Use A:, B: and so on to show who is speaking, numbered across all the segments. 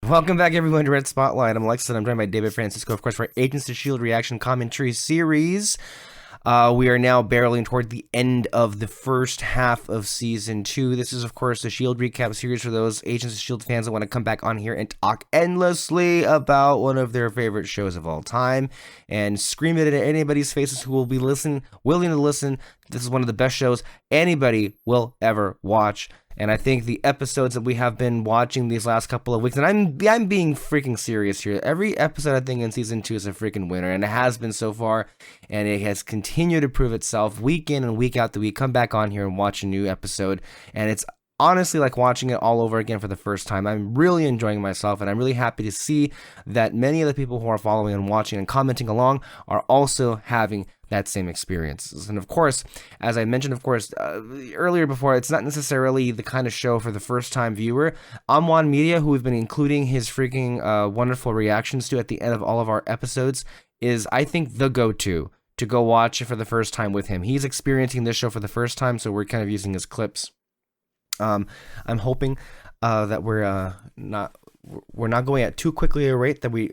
A: Welcome back, everyone, to Red Spotlight. I'm Alexis, and I'm joined by David Francisco, of course, for our Agents of S.H.I.E.L.D. reaction commentary series. We are now barreling toward the end of the first half of Season 2. This is, of course, the S.H.I.E.L.D. recap series for those Agents of S.H.I.E.L.D. fans that want to come back on here and talk endlessly about one of their favorite shows of all time and scream it into anybody's faces who will be willing to listen. This is one of the best shows anybody will ever watch. And I think the episodes that we have been watching these last couple of weeks, and I'm being freaking serious here. Every episode, I think, in Season 2 is a freaking winner, and it has been so far, and it has continued to prove itself week in and week out that we come back on here and watch a new episode, and it's honestly like watching it all over again for the first time. I'm really enjoying myself, and I'm really happy to see that many of the people who are following and watching and commenting along are also having that same experience. And of course, as I mentioned, earlier before, it's not necessarily the kind of show for the first time viewer. Amwan Media, who we've been including his freaking wonderful reactions to at the end of all of our episodes, is, I think, the go-to to go watch it for the first time with him. He's experiencing this show for the first time, so we're kind of using his clips. I'm hoping that we're not going at too quickly a rate that we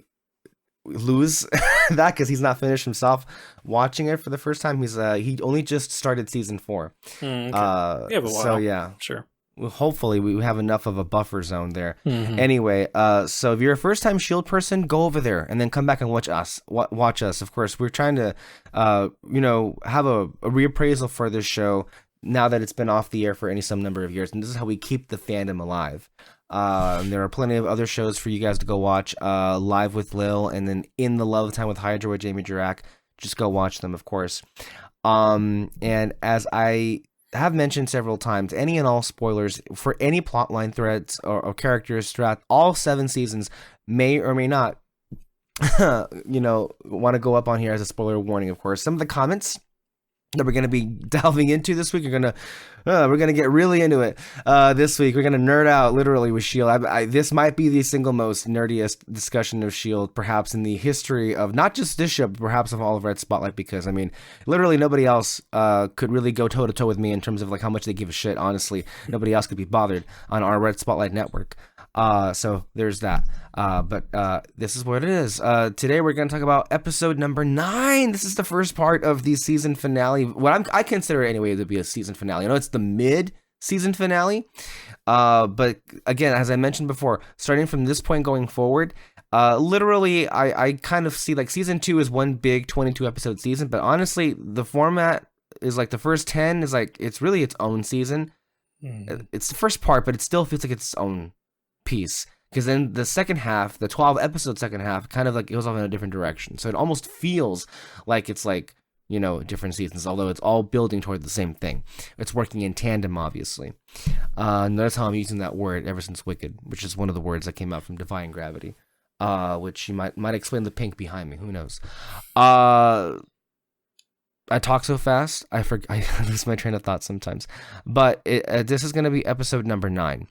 A: lose that, because he's not finished himself watching it for the first time. He only just started Season 4.
B: Okay. Yeah, but
A: so yeah,
B: sure.
A: Well, hopefully we have enough of a buffer zone there.
B: Mm-hmm.
A: So if you're a first-time S.H.I.E.L.D. person, go over there and then come back and watch us. Watch us. Of course, we're trying to, have a reappraisal for this show now that it's been off the air for some number of years, and this is how we keep the fandom alive. There are plenty of other shows for you guys to go watch. Live with Lil, and then In the Love Time with Hydra with Jamie Dirac. Just go watch them, of course. And as I have mentioned several times, any and all spoilers for any plotline threads or characters throughout all 7 seasons may or may not, want to go up on here as a spoiler warning. Of course, some of the comments that we're going to be delving into this week we're going to get really into it this week. We're going to nerd out literally with S.H.I.E.L.D. This might be the single most nerdiest discussion of S.H.I.E.L.D. perhaps in the history of not just this show, but perhaps of all of Red Spotlight, because literally nobody else could really go toe to toe with me in terms of like how much they give a shit. Honestly, nobody else could be bothered on our Red Spotlight network. So there's that. But this is what it is. Today we're going to talk about episode number 9. This is the first part of the season finale. What I consider it anyway to be a season finale. I know it's the mid-season finale. But again, as I mentioned before, starting from this point going forward, literally I kind of see like season 2 is one big 22 episode season. But honestly, the format is like the first 10 is like, it's really its own season. It's the first part, but it still feels like its own piece, because then the second half, the 12 episode second half, kind of like goes off in a different direction, so it almost feels like it's like different seasons, although it's all building toward the same thing. It's working in tandem, obviously. Notice how I'm using that word ever since Wicked, which is one of the words that came out from Defying Gravity, which you might explain the pink behind me, who knows. I talk so fast I lose my train of thought sometimes, but this is going to be episode number 9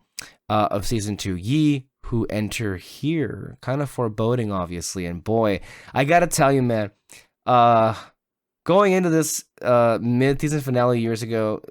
A: of season 2, Ye Who Enter Here. Kind of foreboding, obviously, and boy, I gotta tell you, man, going into this mid-season finale years ago,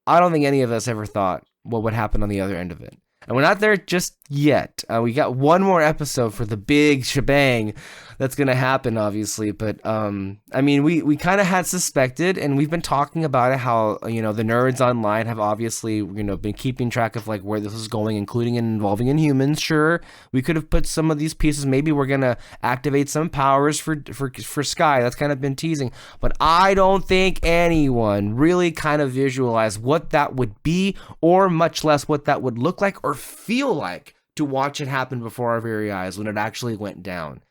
A: I don't think any of us ever thought what would happen on the other end of it. And we're not there just yet. We got one more episode for the big shebang that's going to happen, obviously. But, we kind of had suspected, and we've been talking about it, how, the nerds online have obviously, been keeping track of, like, where this is going, including and involving Inhumans. Sure, we could have put some of these pieces. Maybe we're going to activate some powers for Sky. That's kind of been teasing. But I don't think anyone really kind of visualized what that would be, or much less what that would look like or feel like to watch it happen before our very eyes when it actually went down.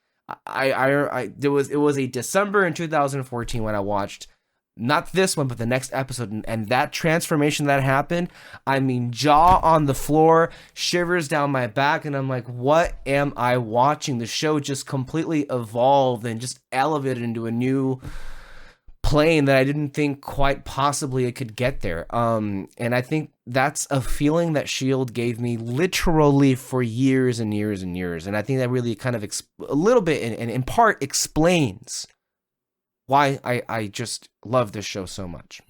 A: It was a December in 2014 when I watched not this one, but the next episode, and that transformation that happened, jaw on the floor, shivers down my back, and I'm like, what am I watching? The show just completely evolved and just elevated into a new plane that I didn't think quite possibly it could get there. And I think that's a feeling that S.H.I.E.L.D. gave me literally for years and years and years. And I think that really kind of a little bit and in part explains why I just love this show so much.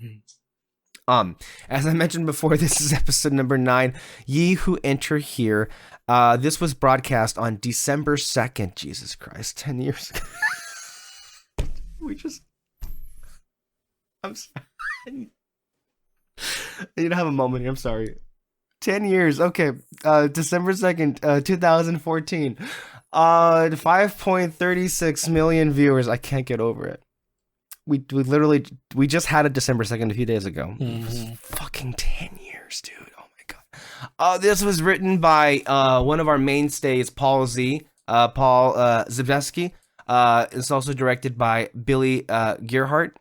A: As I mentioned before, this is episode number 9. Ye who enter here. This was broadcast on December 2nd. Jesus Christ, 10 years ago. I'm sorry. I need to have a moment here. I'm sorry. 10 years. Okay. December 2nd, 2014. 5.36 million viewers. I can't get over it. We just had it December 2nd a few days ago. It was fucking 10 years, dude. Oh my god. This was written by one of our mainstays, Paul Zibesky. It's also directed by Billy Gearhart.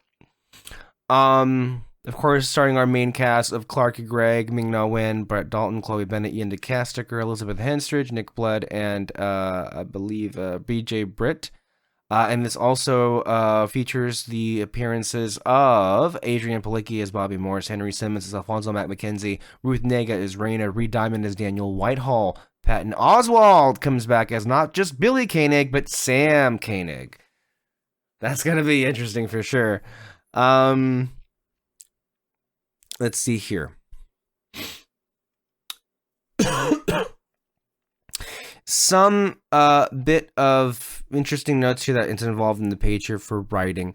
A: Of course, starting our main cast of Clark Gregg, Ming-Na Wen, Brett Dalton, Chloe Bennett, Ian DeCasticker, Elizabeth Henstridge, Nick Blood, and I believe BJ Britt. And this also features the appearances of Adrian Palicki as Bobby Morris, Henry Simmons as Alfonso Mac McKenzie, Ruth Nega as Raina, Reed Diamond as Daniel Whitehall, Patton Oswalt comes back as not just Billy Koenig, but Sam Koenig. That's going to be interesting for sure. Let's see here. Some bit of interesting notes here that is involved in the page here for writing.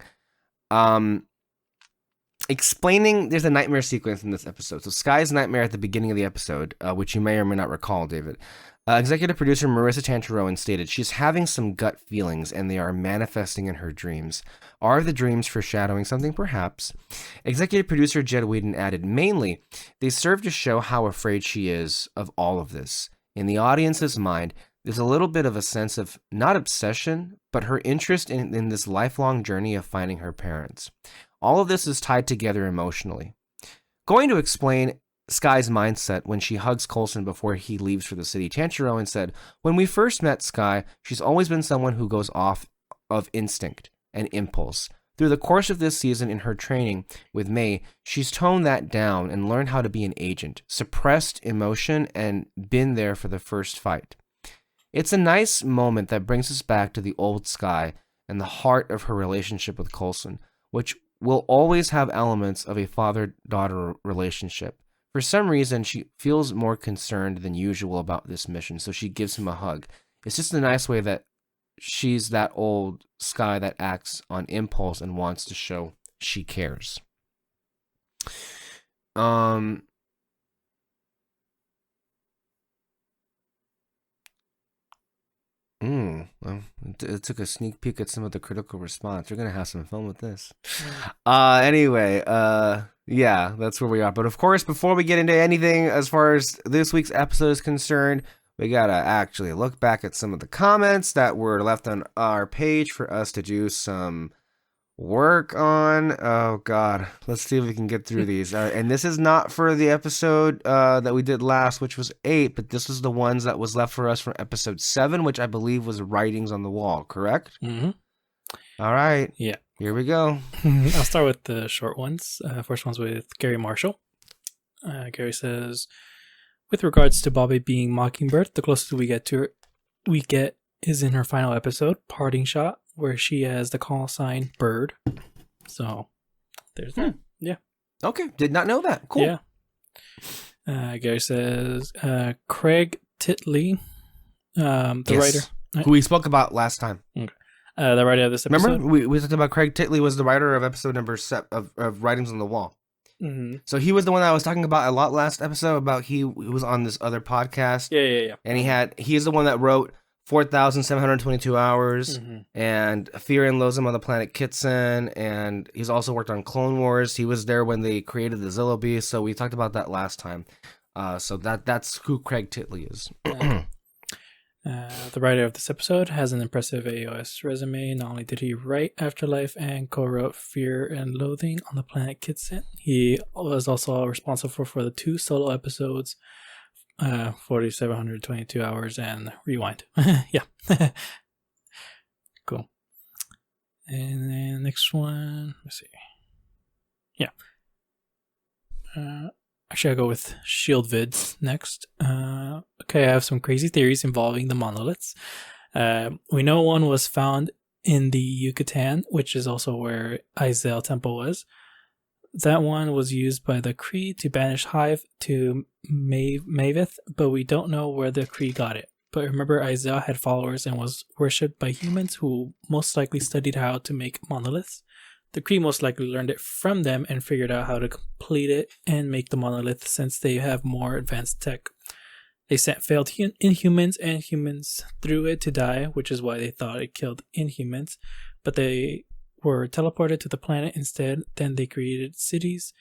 A: Explaining, there's a nightmare sequence in this episode. So Sky's nightmare at the beginning of the episode, which you may or may not recall, David. Executive producer Marissa Tancharoen stated she's having some gut feelings and they are manifesting in her dreams. Are the dreams foreshadowing something? Perhaps. Executive producer Jed Whedon added, mainly, they serve to show how afraid she is of all of this. In the audience's mind, there's a little bit of a sense of, not obsession, but her interest in this lifelong journey of finding her parents. All of this is tied together emotionally. Going to explain Sky's mindset when she hugs Coulson before he leaves for the city, Tancharoen said, when we first met Sky, she's always been someone who goes off of instinct and impulse. Through the course of this season in her training with May, she's toned that down and learned how to be an agent, suppressed emotion, and been there for the first fight. It's a nice moment that brings us back to the old Sky and the heart of her relationship with Coulson, which will always have elements of a father-daughter relationship. For some reason, she feels more concerned than usual about this mission, so she gives him a hug. It's just a nice way that she's that old Sky that acts on impulse and wants to show she cares. Well, it took a sneak peek at some of the critical response. We're gonna have some fun with this. Anyway, yeah, that's where we are. But of course, before we get into anything as far as this week's episode is concerned, we gotta actually look back at some of the comments that were left on our page for us to do some work on. Oh god, let's see if we can get through these. And this is not for the episode that we did last, which was 8, but this was the ones that was left for us from episode 7, which I believe was Writings on the Wall, correct? All right,
B: yeah,
A: here we go.
B: I'll start with the short ones. First one's with Gary Marshall. Gary says, with regards to Bobby being Mockingbird, the closest we get is in her final episode, Parting Shot, where she has the call sign Bird. So there's that. Yeah.
A: Okay. Did not know that. Cool.
B: Yeah. Gary says Craig Titley, the writer.
A: Who we spoke about last time.
B: Okay. The writer of this episode.
A: Remember? We talked about Craig Titley was the writer of episode number 7 of Writings on the Wall.
B: Mm-hmm.
A: So he was the one that I was talking about a lot last episode about he was on this other podcast.
B: Yeah.
A: And he's the one that wrote 4,722 Hours and Fear and Loathsome on the Planet Kitson, and he's also worked on Clone Wars. He was there when they created the Zillo Beast, so we talked about that last time. So that's who Craig Titley is.
B: The writer of this episode has an impressive AOS resume. Not only did he write Afterlife and co-wrote Fear and Loathing on the Planet Kitson, he was also responsible for the 2 solo episodes, 4,722 Hours and Rewind. Yeah. Cool. And then next one, let's see. Yeah. Actually, I'll go with Shield Vids next. Okay, I have some crazy theories involving the monoliths. We know one was found in the Yucatan, which is also where Izal Temple was. That one was used by the Kree to banish Hive to Maveth, but we don't know where the Kree got it. But remember, Isaiah had followers and was worshipped by humans who most likely studied how to make monoliths. The Kree most likely learned it from them and figured out how to complete it and make the monolith since they have more advanced tech. They sent failed Inhumans and humans through it to die, which is why they thought it killed Inhumans, but they were teleported to the planet instead. Then they created cities.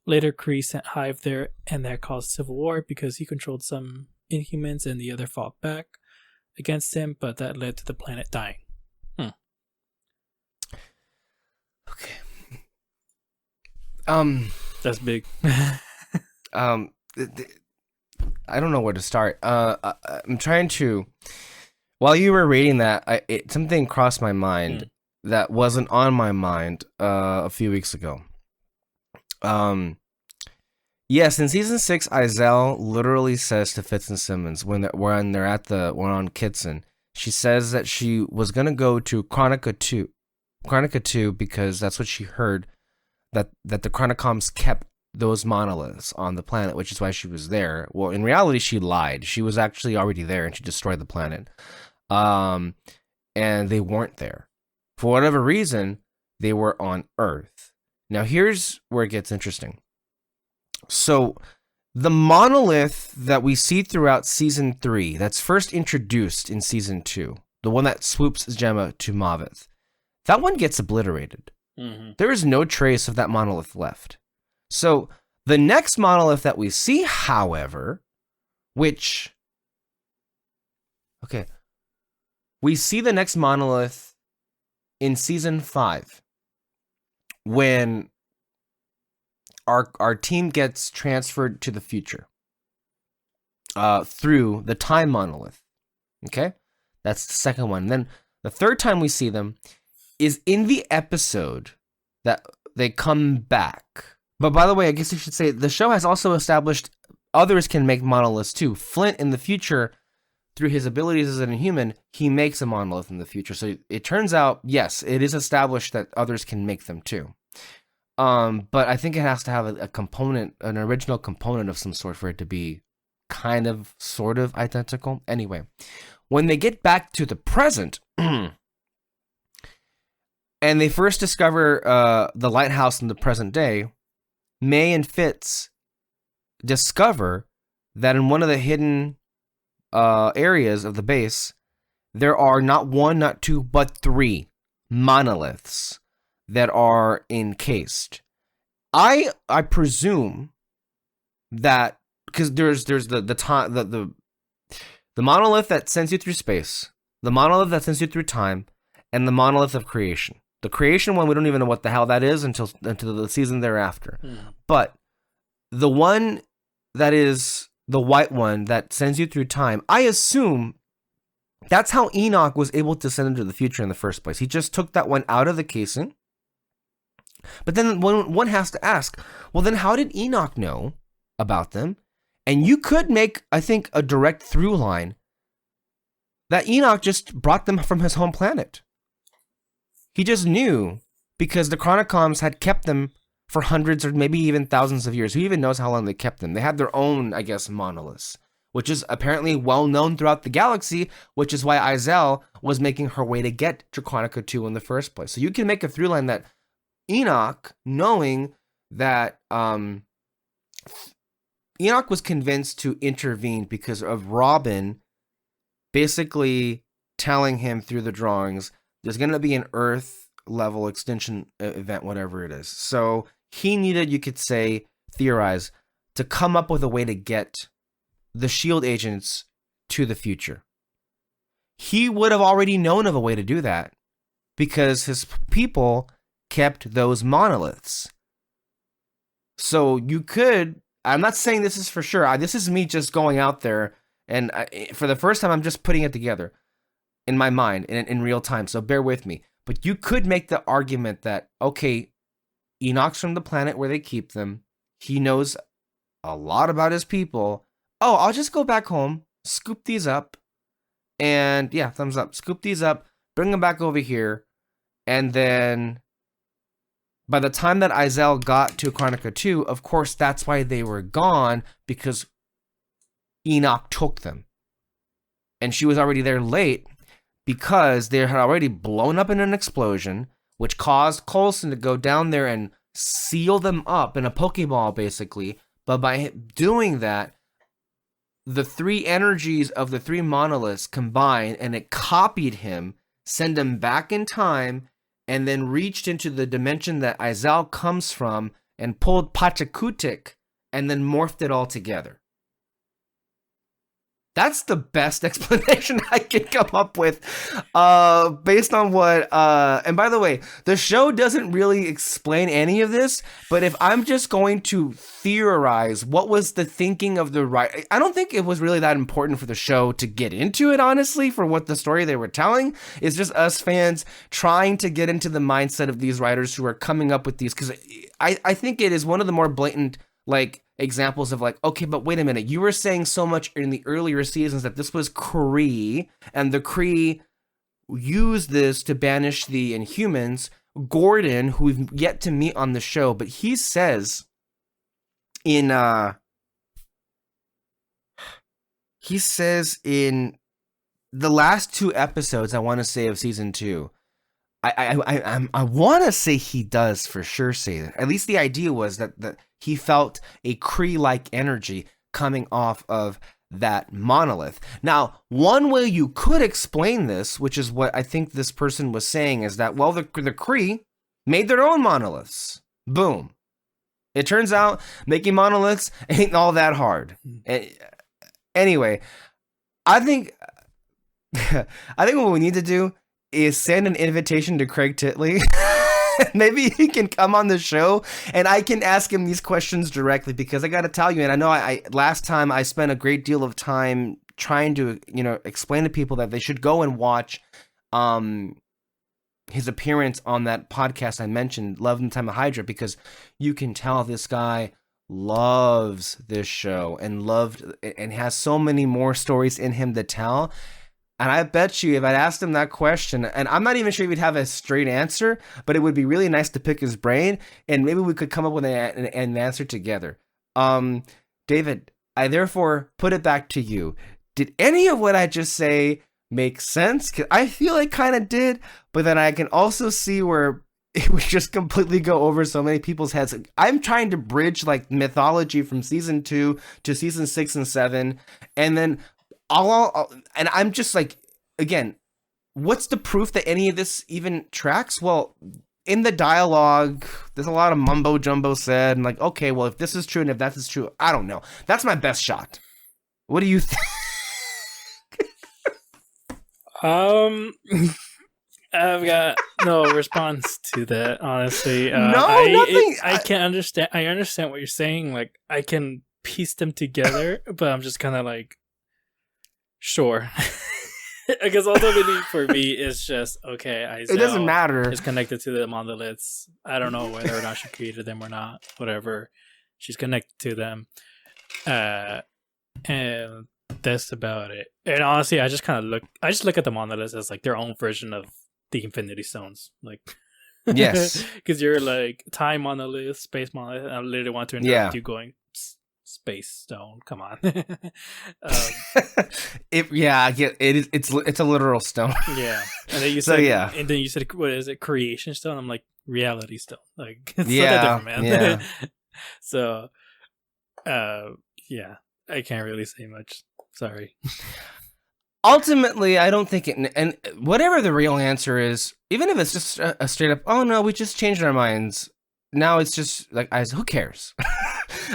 B: Later, Kree sent Hive there, and that caused civil war because he controlled some Inhumans and the other fought back against him, but that led to the planet dying.
A: Okay.
B: That's big.
A: I don't know where to start. I'm trying to. While you were reading that, something crossed my mind that wasn't on my mind a few weeks ago. Yes, in season 6, Izel literally says to Fitz and Simmons when they're on Kitson, she says that she was gonna go to Chronica 2 because that's what she heard, that the Chronicoms kept those monoliths on the planet, which is why she was there. Well, in reality, she lied. She was actually already there, and she destroyed the planet. And they weren't there. For whatever reason, they were on Earth. Now, here's where it gets interesting. So, the monolith that we see throughout Season 3, that's first introduced in Season 2, the one that swoops Gemma to Maveth, that one gets obliterated.
B: Mm-hmm.
A: There is no trace of that monolith left. So, the next monolith that we see, however, which... Okay. We see the next monolith in Season 5, when our team gets transferred to the future through the time monolith. Okay? That's the second one. Then the third time we see them is in the episode that they come back. But by the way, I guess I should say the show has also established others can make monoliths too. Flint in the future, through his abilities as an Inhuman, he makes a monolith in the future. So it turns out, yes, it is established that others can make them too. But I think it has to have a component, an original component of some sort for it to be kind of, sort of identical. Anyway, when they get back to the present, and they first discover the lighthouse in the present day, May and Fitz discover that in one of the hidden areas of the base, there are not one, not two, but 3 monoliths that are encased. I presume that because there's the monolith that sends you through space, the monolith that sends you through time, and the monolith of creation. The creation one, we don't even know what the hell that is until the season thereafter. But the one that is the white one that sends you through time, I assume that's how Enoch was able to send into the future in the first place. He just took that one out of the casing. But then one has to ask, well, then how did Enoch know about them? And you could make, I think, a direct through line that Enoch just brought them from his home planet. He just knew because the Chronicoms had kept them for hundreds or maybe even thousands of years. Who even knows how long they kept them? They had their own, I guess, monoliths, which is apparently well known throughout the galaxy, which is why Izel was making her way to get to Chronica 2 in the first place. So you can make a through line that Enoch, knowing that Enoch was convinced to intervene because of Robin basically telling him through the drawings, there's going to be an Earth level extinction event, whatever it is. So he needed, you could say, theorize, to come up with a way to get the SHIELD agents to the future. He would have already known of a way to do that because his people kept those monoliths. So you could, I'm not saying this is for sure. This is me just going out there, and for the first time, I'm just putting it together in my mind in real time. So bear with me. But you could make the argument that, okay, Enoch's from the planet where they keep them. He knows a lot about his people. Oh, I'll just go back home, scoop these up, and yeah, thumbs up. Scoop these up, bring them back over here, and then by the time that Izel got to Chronica 2, of course, that's why they were gone, because Enoch took them. And she was already there late because they had already blown up in an explosion, which caused Coulson to go down there and seal them up in a Pokeball, basically. But by doing that, the three energies of the three monoliths combined, and it copied him, sent him back in time, and then reached into the dimension that Izel comes from and pulled Pachacootic and then morphed it all together. That's the best explanation I can come up with, based on what, and by the way, the show doesn't really explain any of this, but if I'm just going to theorize what was the thinking of the writer, I don't think it was really that important for the show to get into it, honestly, for what the story they were telling. It's just us fans trying to get into the mindset of these writers who are coming up with these, because I think it is one of the more blatant, like, examples of like, okay, but wait a minute, you were saying so much in the earlier seasons that this was Kree, and the Kree used this to banish the Inhumans. Gordon, who we've yet to meet on the show, but he says in the last 2 episodes, I want to say, of season 2, I want to say he does for sure say that. At least the idea was that he felt a Kree-like energy coming off of that monolith. Now, one way you could explain this, which is what I think this person was saying, is that, well, the Kree made their own monoliths. Boom. It turns out making monoliths ain't all that hard. Anyway, I think what we need to do is send an invitation to Craig Titley. Maybe he can come on the show and I can ask him these questions directly, because I got to tell you, and I know I last time I spent a great deal of time trying to, explain to people that they should go and watch his appearance on that podcast I mentioned, Love and Time of Hydra, because you can tell this guy loves this show and has so many more stories in him to tell. And I bet you if I'd asked him that question, and I'm not even sure he'd have a straight answer, but it would be really nice to pick his brain, and maybe we could come up with an answer together. David, I therefore put it back to you. Did any of what I just say make sense? 'Cause I feel it kind of did, but then I can also see where it would just completely go over so many people's heads. I'm trying to bridge like mythology from season 2 to season 6 and 7, and then and I'm just like, again, what's the proof that any of this even tracks? Well, in the dialogue, there's a lot of mumbo jumbo said, and like, okay, well, if this is true and if that is true, I don't know. That's my best shot. What do you think?
B: I've got no response to that, honestly.
A: Nothing.
B: I can understand. I understand what you're saying. Like, I can piece them together, but I'm just kind of like, sure. Because ultimately for me it's just okay, Izel,
A: it doesn't matter.
B: It's connected to the monoliths. I don't know whether or not she created them or not. Whatever. She's connected to them. And that's about it. And honestly, I just look at the monoliths as like their own version of the Infinity Stones. Like,
A: yes.
B: Because you're like time monolith, space monolith, and I literally want to interrupt you going, space stone, come on.
A: It's a literal stone.
B: Yeah. And then you said and then you said, what is it, creation stone? I'm like, reality stone. Like, it's something different, man.
A: Yeah.
B: So yeah, I can't really say much, sorry.
A: Ultimately, I don't think it, and whatever the real answer is, even if it's just a straight up, oh no, we just changed our minds, now it's just like, who cares?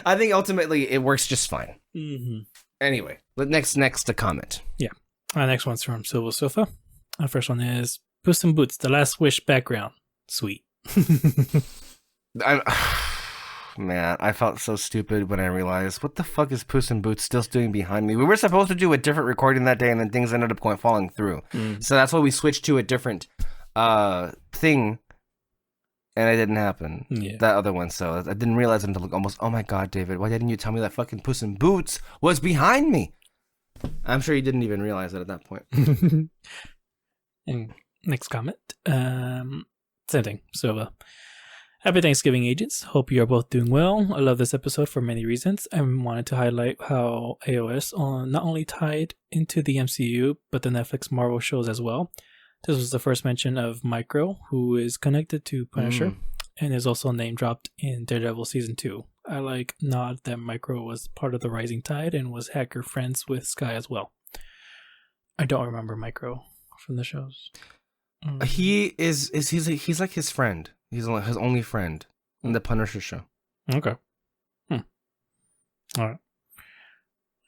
A: I think ultimately it works just fine.
B: Mm-hmm.
A: Anyway, next to comment.
B: Yeah. Our next one's from Silver Sofa. Our first one is Puss in Boots, The Last Wish background. Sweet.
A: Man, I felt so stupid when I realized, what the fuck is Puss in Boots still doing behind me? We were supposed to do a different recording that day, and then things ended up falling through. So that's why we switched to a different thing. And it didn't happen. Yeah. That other one. So I didn't realize until almost, oh my God, David, why didn't you tell me that fucking Puss in Boots was behind me? I'm sure you didn't even realize it at that point.
B: And next comment. Same thing. So Happy Thanksgiving, agents. Hope you are both doing well. I love this episode for many reasons. I wanted to highlight how AOS not only tied into the MCU, but the Netflix Marvel shows as well. This was the first mention of Micro, who is connected to Punisher, and is also name dropped in Daredevil Season 2. I like nod that Micro was part of the Rising Tide and was hacker friends with Sky as well. I don't remember Micro from the shows.
A: He's like his friend. He's his only friend in the Punisher show.
B: Okay. All right.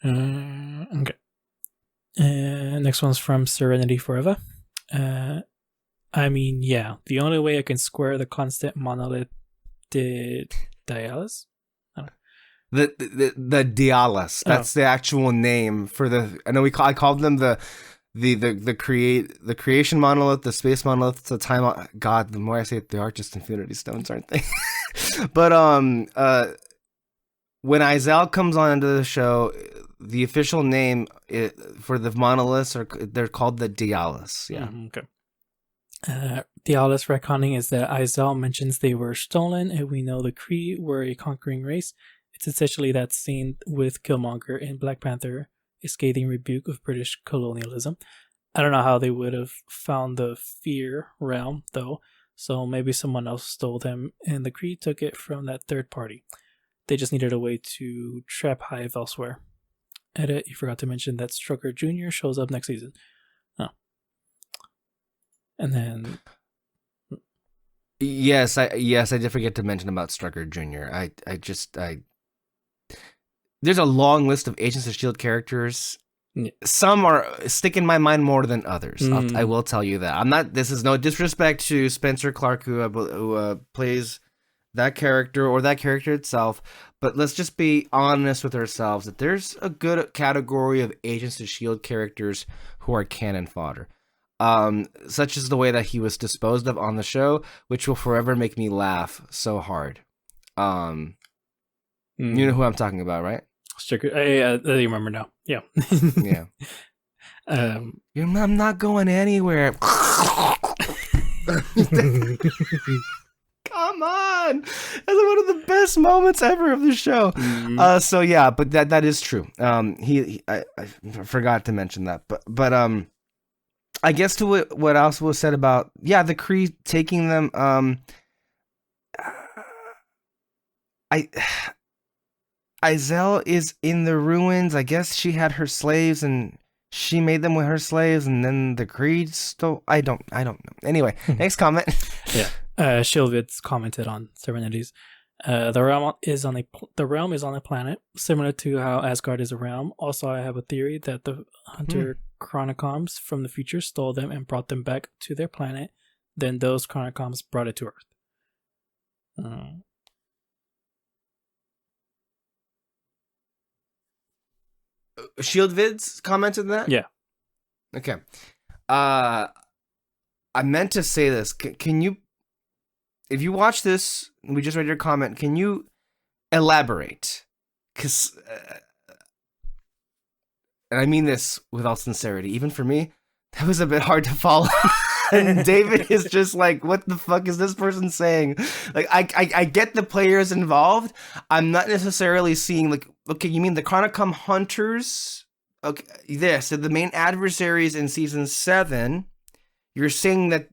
B: Okay. Next one's from Serenity Forever. I mean, yeah, the only way I can square the constant monolith Dialis.
A: The Dialis. That's the actual name for the. I know I called them the creation monolith, the space monolith, the time. God, the more I say it, they are just Infinity Stones, aren't they? But when Izel comes on into the show, the official name for the monoliths they're called the Dialis. Yeah.
B: Okay. Dialis retconning is that Izel mentions they were stolen, and we know the Kree were a conquering race. It's essentially that scene with Killmonger in Black Panther, a scathing rebuke of British colonialism. I don't know how they would have found the Fear realm, though, so maybe someone else stole them, and the Kree took it from that third party. They just needed a way to trap Hive elsewhere. Edit, you forgot to mention that Strucker Jr. shows up next season. Oh. And then...
A: Yes, I did forget to mention about Strucker Jr. There's a long list of Agents of S.H.I.E.L.D. characters. Yeah. Some are stick in my mind more than others. I will tell you that. This is no disrespect to Spencer Clark, who plays that character or that character itself. But let's just be honest with ourselves that there's a good category of Agents of S.H.I.E.L.D. characters who are cannon fodder. Such as the way that he was disposed of on the show, which will forever make me laugh so hard. You know who I'm talking about, right?
B: I remember now. Yeah.
A: Yeah. I'm not going anywhere. Come on, that's one of the best moments ever of the show. So yeah, but that is true. I forgot to mention that, but I guess to what else was said about the Kree taking them. Izel is in the ruins. I guess she had her slaves and she made them with her slaves, and then the Kree stole. I don't know. Anyway, next comment.
B: Yeah, Shilvid's commented on Serenities. The realm is on a planet similar to how Asgard is a realm. Also, I have a theory that the Hunter Chronicoms from the future stole them and brought them back to their planet. Then those Chronicoms brought it to Earth.
A: Shield Vids commented that?
B: Yeah.
A: Okay. I meant to say this. Can you, if you watch this, we just read your comment, can you elaborate? Because, and I mean this with all sincerity, even for me, that was a bit hard to follow. And David is just like, what the fuck is this person saying? Like, I get the players involved. I'm not necessarily seeing, like, okay, you mean the Chronicom Hunters? Okay, yes, so the main adversaries in Season 7, you're saying that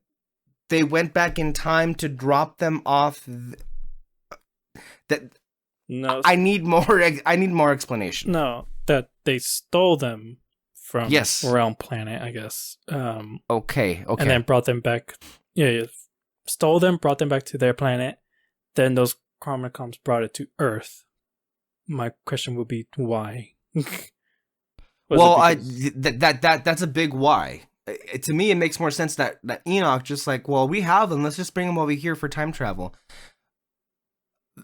A: they went back in time to drop them off.
B: No.
A: I need more explanation.
B: No, that they stole them from Realm Planet, I guess.
A: Okay.
B: And then brought them back. Yeah. Stole them, brought them back to their planet. Then those Chronicoms brought it to Earth. My question would be why?
A: That's a big why. To me, it makes more sense that Enoch just like, well, we have them. Let's just bring them over here for time travel.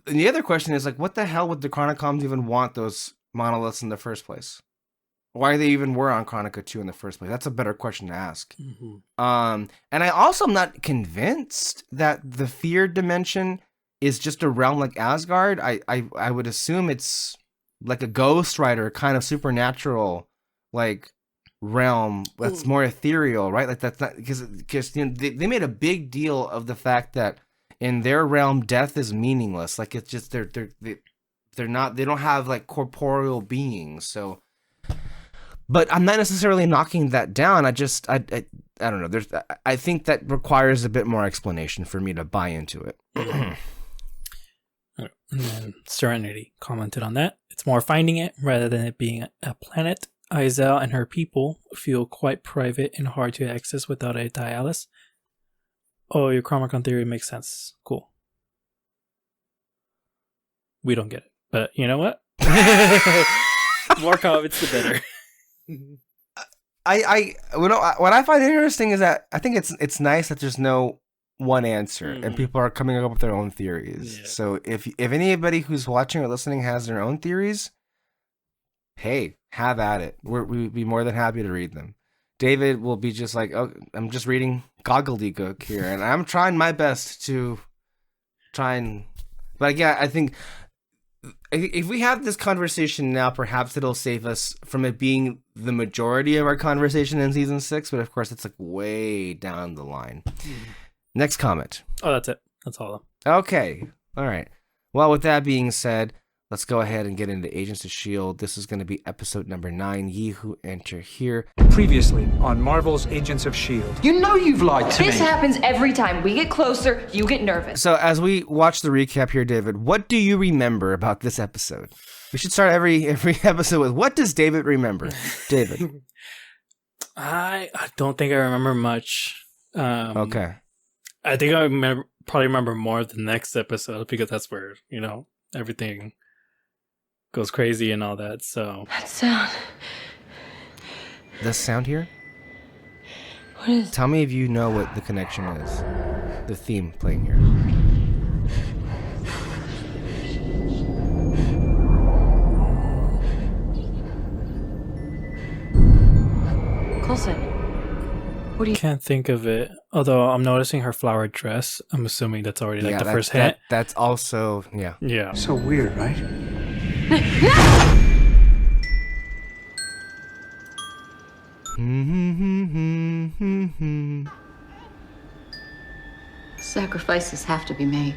A: And the other question is like, what the hell would the Chronicoms even want those monoliths in the first place? Why they even were on Chronica 2 in the first place? That's a better question to ask.
B: Mm-hmm.
A: And I also am not convinced that the Fear dimension is just a realm like Asgard. I would assume it's like a Ghost Rider kind of supernatural like realm that's more ethereal, right? Like that's not because they made a big deal of the fact that in their realm, death is meaningless. Like it's just they're not, they don't have like corporeal beings. So, but I'm not necessarily knocking that down. I don't know. I think that requires a bit more explanation for me to buy into it.
B: And then Serenity commented on that. It's more finding it rather than it being a planet. Izel and her people feel quite private and hard to access without a dialysis. Oh, your Chronicon theory makes sense. Cool. We don't get it. But you know what? More comments, the better.
A: What I find interesting is that I think it's nice that there's no one answer and people are coming up with their own theories. Yeah. So if anybody who's watching or listening has their own theories, hey, have at it. We'd be more than happy to read them. David will be just like, oh, I'm just reading gobbledygook here, and I'm trying my best to try and. But yeah, I think if we have this conversation now, perhaps it'll save us from it being the majority of our conversation in season 6. But of course, it's like way down the line. Next comment.
B: Oh, that's it. That's all.
A: Okay. All right. Well, with that being said, let's go ahead and get into Agents of S.H.I.E.L.D. This is going to be episode number 9, Ye Who Enter Here.
C: Previously on Marvel's Agents of S.H.I.E.L.D.
D: You know you've lied to me.
E: This happens every time. We get closer, you get nervous.
A: So as we watch the recap here, David, what do you remember about this episode? We should start every episode with, what does David remember? David.
B: I don't think I remember much.
A: Okay.
B: I think I probably remember more of the next episode because that's where, everything goes crazy and all that. So
E: That sound.
A: The sound here?
E: What is?
A: Tell me if you know what the connection is. The theme playing here.
E: Coulson. What do you?
B: can't think of it. Although I'm noticing her flower dress. I'm assuming that's already the first hint.
A: That's also, yeah.
B: Yeah.
C: So weird, right?
F: Sacrifices have to be made.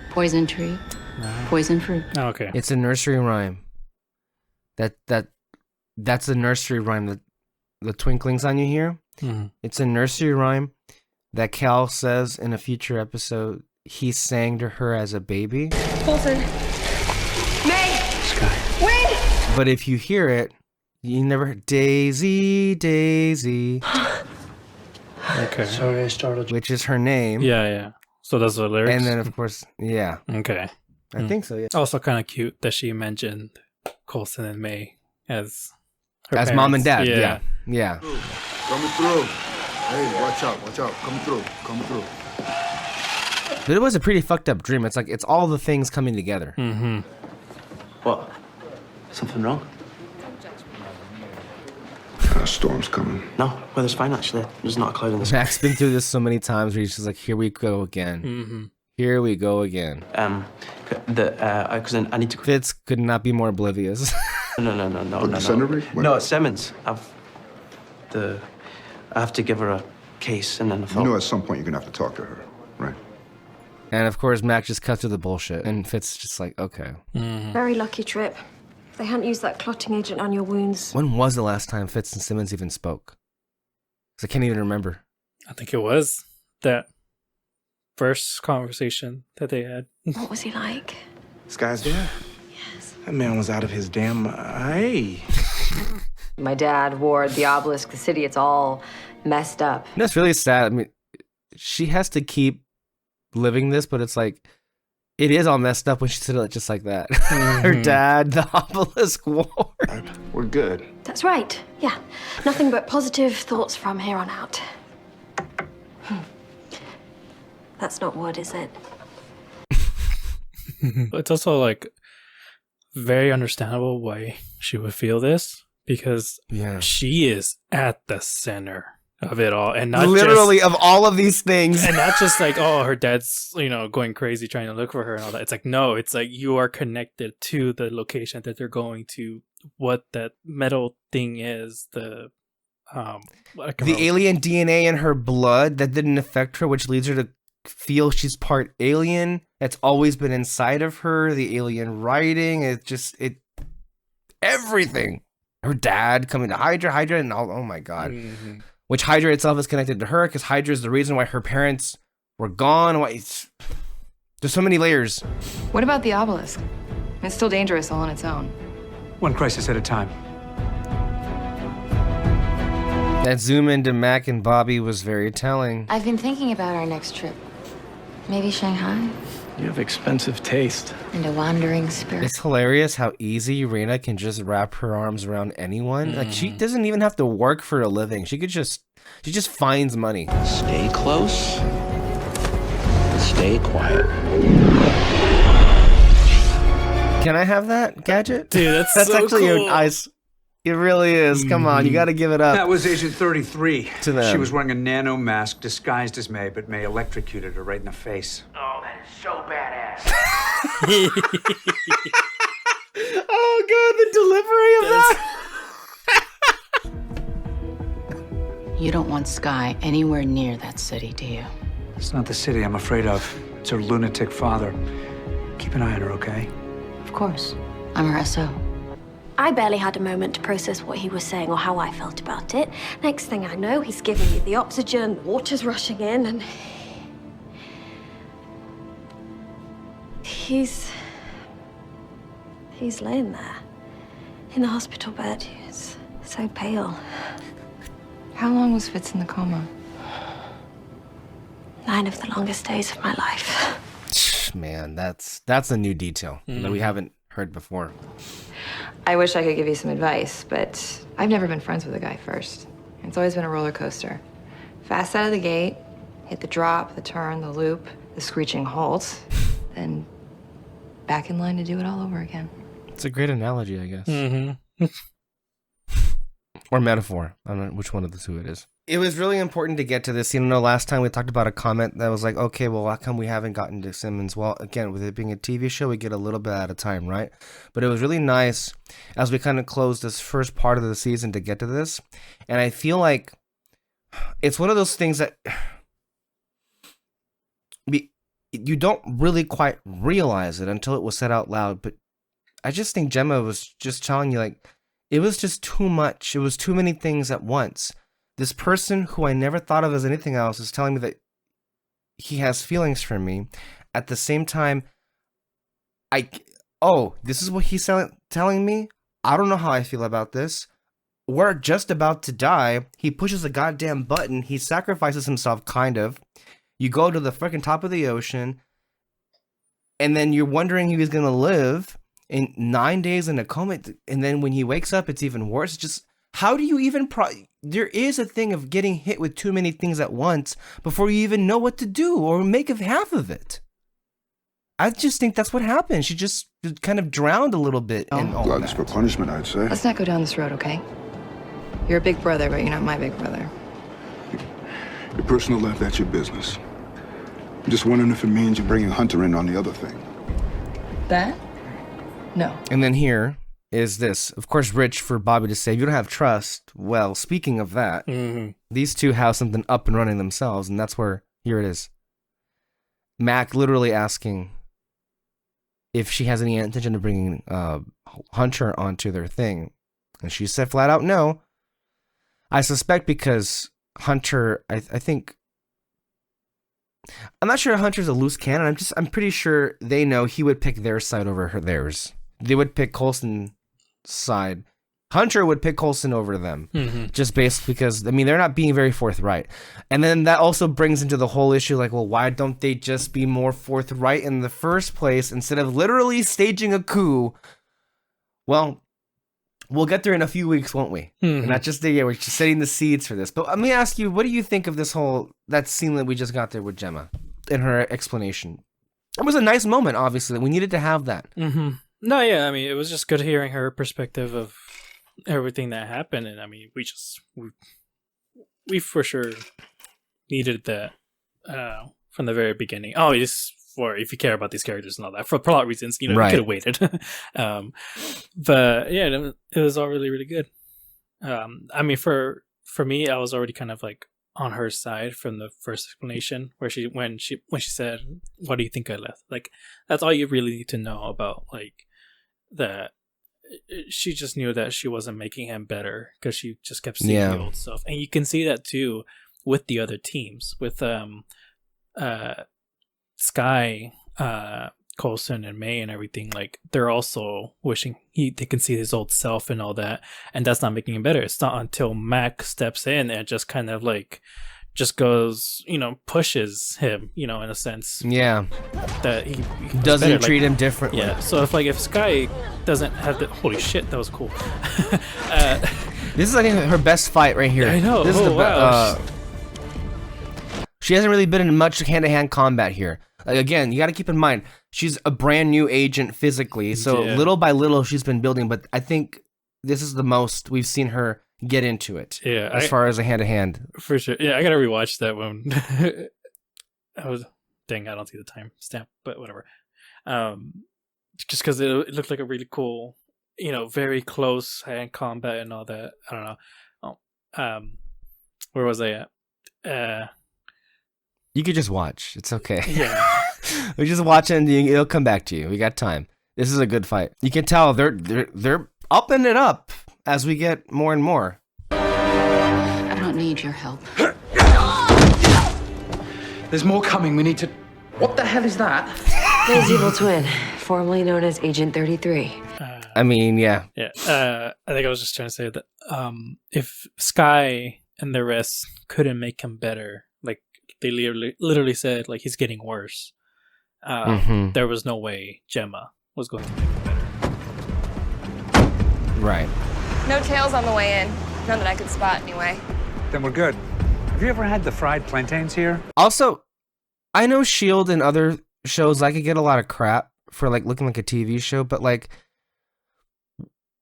F: Poison tree, poison fruit.
B: Oh, okay.
A: It's a nursery rhyme. That's a nursery rhyme that the twinklings on you here.
B: Mm-hmm.
A: It's a nursery rhyme that Cal says in a future episode he sang to her as a baby.
E: Coulson. May.
C: Sky.
E: Wait.
A: But if you hear it, you never heard Daisy, Daisy,
B: Okay.
C: Sorry I startled you.
A: which is her name.
B: Yeah. So that's the lyrics.
A: And then of course, yeah,
B: Okay.
A: I think so. Yeah,
B: Also kind of cute that she mentioned Coulson and May as her
A: as
B: parents.
A: mom and dad.
B: Yeah.
A: Yeah.
G: Coming through. Hey, watch out. Coming through.
A: But it was a pretty fucked up dream. It's like it's all the things coming together.
B: Mm-hmm.
H: What? Something wrong?
G: Storm's coming.
H: No, weather's fine actually. There's not a cloud in the sky.
A: Mac's been through this so many times where he's just like, here we go again.
B: Mm-hmm.
A: Here we go again.
H: Because I need to.
A: Fitz could not be more oblivious.
H: No.
G: The senator? What?
H: No, it's Simmons. I have to give her a case, and then I thought.
G: You know, at some point you're gonna have to talk to her, right?
A: And of course, Mac just cuts to the bullshit, and Fitz just like, okay.
I: Very lucky trip. If they hadn't used that clotting agent on your wounds.
A: When was the last time Fitz and Simmons even spoke? 'Cause I can't even remember.
B: I think it was that first conversation that they had.
I: What was he like?
J: This guy's there?
I: Yes.
J: That man was out of his damn... hey.
E: My dad, Ward, the obelisk, the city, it's all messed up.
A: And that's really sad. I mean, she has to keep living this, but it's like, it is all messed up when she said it just like that. Her dad, the obelisk war.
J: We're good.
I: That's right. Yeah. Nothing but positive thoughts from here on out. That's not Ward, is it?
B: It's also like very understandable why she would feel this because
A: Yeah.
B: she is at the center of it all, and not
A: Literally
B: just,
A: of all of these things.
B: and not just like, oh, her dad's going crazy trying to look for her and all that. It's like, no, it's like you are connected to the location that they're going to, what that metal thing is, the
A: The alien DNA in her blood that didn't affect her, which leads her to feel she's part alien. It's always been inside of her. The alien writing. Everything. Her dad coming to Hydra, and all. Oh my god.
B: Mm-hmm.
A: Which Hydra itself is connected to her because Hydra is the reason why her parents were gone. There's so many layers.
F: What about the obelisk? It's still dangerous all on its own.
C: One crisis at a time.
A: That zoom into Mac and Bobby was very telling.
F: I've been thinking about our next trip. Maybe Shanghai?
D: You have expensive taste.
F: And a wandering spirit.
A: It's hilarious how easy Reina can just wrap her arms around anyone. Like, she doesn't even have to work for a living. She just finds money.
D: Stay close. Stay quiet.
A: Can I have that gadget?
B: Dude, that's so
A: actually
B: cool.
A: nice. It really is. Come on, you got to give it up.
C: That was Agent 33.
A: To them.
C: She was wearing a nano mask disguised as May, but May electrocuted her right in the face.
D: Oh, that is so badass.
A: Oh god, the delivery of that.
F: You don't want Sky anywhere near that city, do you?
C: It's not the city I'm afraid of. It's her lunatic father. Keep an eye on her, okay?
F: Of course. I'm her SO.
I: I barely had a moment to process what he was saying or how I felt about it. Next thing I know, he's giving me the oxygen, water's rushing in, and he's laying there in the hospital bed. He's so pale.
F: How long was Fitz in the coma?
I: 9 of the longest days of my life.
A: Man, that's a new detail that we haven't heard before.
F: I wish I could give you some advice, but I've never been friends with a guy first. It's always been a roller coaster. Fast out of the gate, hit the drop, the turn, the loop, the screeching halt, then back in line to do it all over again.
A: It's a great analogy, I guess.
B: Mm-hmm.
A: Or metaphor. I don't know which one of the two it is. It was really important to get to this. You know, last time we talked about a comment that was like, okay, well, how come we haven't gotten to Simmons? Well, again, with it being a TV show, we get a little bit at a time, right? But it was really nice as we kind of closed this first part of the season to get to this. And I feel like it's one of those things that you don't really quite realize it until it was said out loud. But I just think Gemma was just telling you, like, it was just too much. It was too many things at once. This person who I never thought of as anything else is telling me that he has feelings for me. At the same time, this is what he's telling me? I don't know how I feel about this. We're just about to die. He pushes a goddamn button. He sacrifices himself, kind of. You go to the freaking top of the ocean, and then you're wondering if he's going to live in 9 days in a coma. And then when he wakes up, it's even worse. Just how do you even... There is a thing of getting hit with too many things at once before you even know what to do or make of half of it. I just think that's what happened. She just kind of drowned a little bit in all
G: Drugs
A: that.
G: for punishment, I'd say.
F: Let's not go down this road, okay? You're a big brother, but you're not my big brother.
G: Your personal life, that's your business. I'm just wondering if it means you're bringing Hunter in on the other thing.
F: That? No.
A: And then here is this. Of course, Rich for Bobby to say, you don't have trust. Well, speaking of that, these two have something up and running themselves, and that's where, here it is. Mac literally asking if she has any intention of bringing Hunter onto their thing. And she said flat out no. I suspect because Hunter, I think... I'm not sure Hunter's a loose cannon. I'm pretty sure they know he would pick their side over theirs. They would pick Coulson's side. Hunter would pick Coulson over them. Just basically because, I mean, they're not being very forthright. And then that also brings into the whole issue, like, well, why don't they just be more forthright in the first place instead of literally staging a coup? Well, we'll get there in a few weeks, won't we? Not just the year. We're just setting the seeds for this. But let me ask you, what do you think of this that scene that we just got there with Gemma in her explanation? It was a nice moment, obviously. We needed to have that.
B: No, yeah, I mean, it was just good hearing her perspective of everything that happened, and I mean, we for sure needed that from the very beginning. Oh, just for if you care about these characters and all that, for plot reasons, you know,
A: Right.
B: you could have waited. But yeah, it was all really, really good. I mean, for me, I was already kind of like on her side from the first explanation, where when she said, "What do you think I left?" Like that's all you really need to know about like that. She just knew that she wasn't making him better because she just kept seeing the old stuff, and you can see that too with the other teams, with Sky, Coulson, and May, and everything. Like they're also wishing they can see his old self and all that, and that's not making him better. It's not until Mac steps in and just kind of like just goes, pushes him, in a sense.
A: Yeah.
B: That he
A: doesn't treat him differently.
B: Yeah. So if Sky doesn't have the holy shit, that was cool.
A: This is I think her best fight right here.
B: I know.
A: This is she hasn't really been in much hand-to-hand combat here. Like, again, you got to keep in mind she's a brand new agent physically, so little by little she's been building. But I think this is the most we've seen her get into it.
B: Yeah,
A: as far as a hand-to-hand,
B: for sure. Yeah, I gotta rewatch that one. I don't see the time stamp, but whatever. Just because it looked like a really cool, very close hand combat and all that. I don't know. Where was I at?
A: you could just watch. It's okay.
B: Yeah,
A: we just watch it and it'll come back to you. We got time. This is a good fight. You can tell they're upping it up as we get more and more.
K: I don't need your help.
C: There's more coming. We need to... What the hell is that?
E: His evil twin, formerly known as Agent 33.
A: I mean, yeah.
B: Yeah. I think I was just trying to say that if Sky and the rest couldn't make him better, like they literally said, like he's getting worse. There was no way Gemma was going to make him better.
A: Right.
F: No tails on the way in. None that I could spot, anyway.
C: Then we're good. Have you ever had the fried plantains here?
A: Also, I know S.H.I.E.L.D. and other shows, I could get a lot of crap for like looking like a TV show, but like,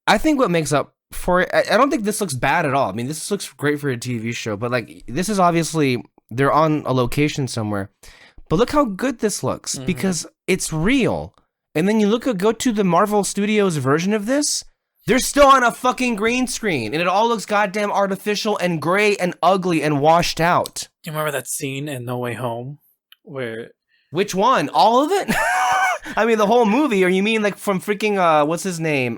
A: I think what makes up for it, I don't think this looks bad at all. I mean, this looks great for a TV show, but like, this is obviously, they're on a location somewhere, but look how good this looks because it's real. And then you go to the Marvel Studios version of this, they're still on a fucking green screen, and it all looks goddamn artificial and gray and ugly and washed out.
B: You remember that scene in No Way Home where...
A: Which one? All of it? I mean, the whole movie, or you mean like from freaking, what's his name?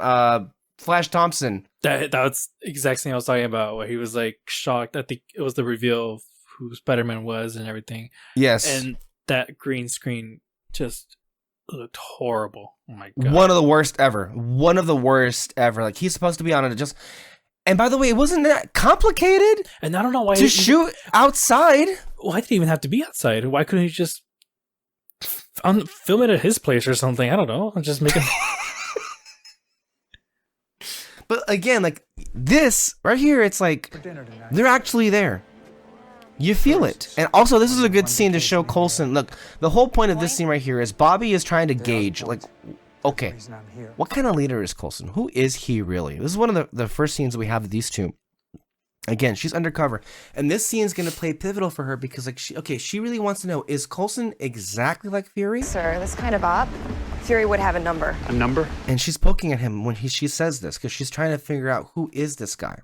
A: Flash Thompson.
B: That's the exact thing I was talking about, where he was like shocked. I think it was the reveal of who Spider-Man was and everything.
A: Yes.
B: And that green screen just looked horrible. Oh my god.
A: One of the worst ever. One of the worst ever. Like, he's supposed to be on it just... And by the way, it wasn't that complicated.
B: And I don't know why...
A: To shoot outside.
B: Why did he even have to be outside? Why couldn't he just film it at his place or something? I don't know. I'm just making...
A: But again, like, this right here, it's like, they're actually there. You feel it. And also, this is a good scene to show Coulson. Look, the whole point of this scene right here is Bobby is trying to gauge, like, okay, what kind of leader is Coulson? Who is he really? This is one of the first scenes we have of these two. Again, she's undercover. And this scene is going to play pivotal for her because, like, she really wants to know, is Coulson exactly like Fury?
F: Sir, this kind of op, Fury would have a number.
C: A number?
A: And she's poking at him when she says this because she's trying to figure out who is this guy.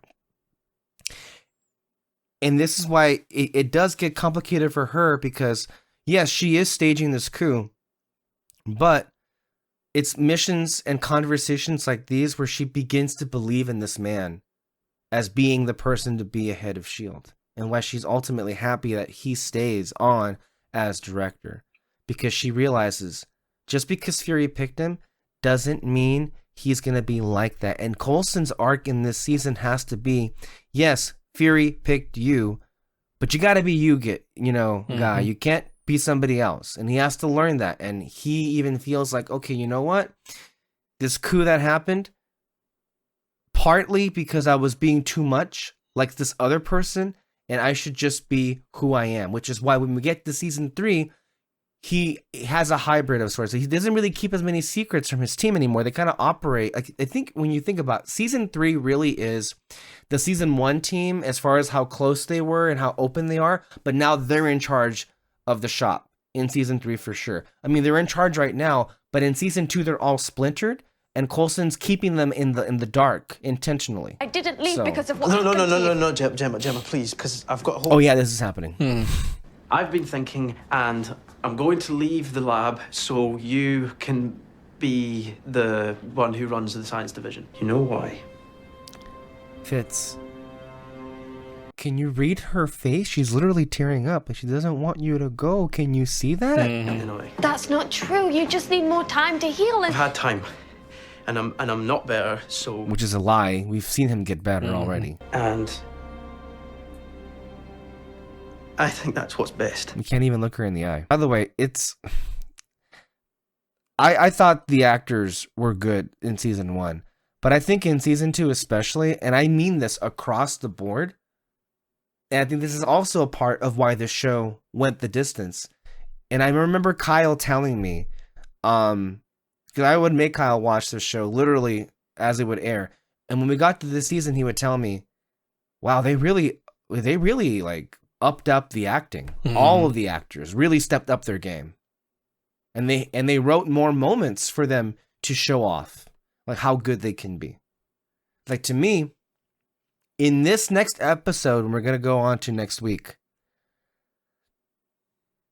A: And this is why it does get complicated for her because, yes, she is staging this coup, but it's missions and conversations like these where she begins to believe in this man as being the person to be ahead of S.H.I.E.L.D. and why she's ultimately happy that he stays on as director because she realizes just because Fury picked him doesn't mean he's going to be like that. And Coulson's arc in this season has to be, yes, Fury picked you, but you got to be you, guy. You can't be somebody else. And he has to learn that. And he even feels like, okay, you know what? This coup that happened, partly because I was being too much like this other person, and I should just be who I am, which is why when we get to season 3, he has a hybrid of sorts. He doesn't really keep as many secrets from his team anymore. They kind of operate like, I think when you think about season 3 really is the season 1 team as far as how close they were and how open they are, but now they're in charge of the shop in season 3 for sure. I mean, they're in charge right now, but in season 2 they're all splintered and Coulson's keeping them in the dark intentionally.
I: I didn't leave
A: So-
I: because of what
H: No,
I: happened to you.
H: no, Gemma, please, because I've got a whole...
A: Oh yeah, this is happening.
H: I've been thinking, and I'm going to leave the lab so you can be the one who runs the science division. You know why?
A: Fitz, can you read her face? She's literally tearing up. She doesn't want you to go. Can you see that?
H: In a way.
I: That's not true. You just need more time to heal.
H: I've
I: And
H: had time, and I'm not better, so...
A: Which is a lie. We've seen him get better already.
H: And I think that's what's best.
A: You can't even look her in the eye. By the way, it's... I thought the actors were good in season 1, but I think in season 2 especially, and I mean this across the board, and I think this is also a part of why the show went the distance. And I remember Kyle telling me, because I would make Kyle watch the show literally as it would air. And when we got to this season, he would tell me, wow, they really like upped up the acting. All of the actors really stepped up their game. And they wrote more moments for them to show off like how good they can be. Like, to me, in this next episode, and we're going to go on to next week,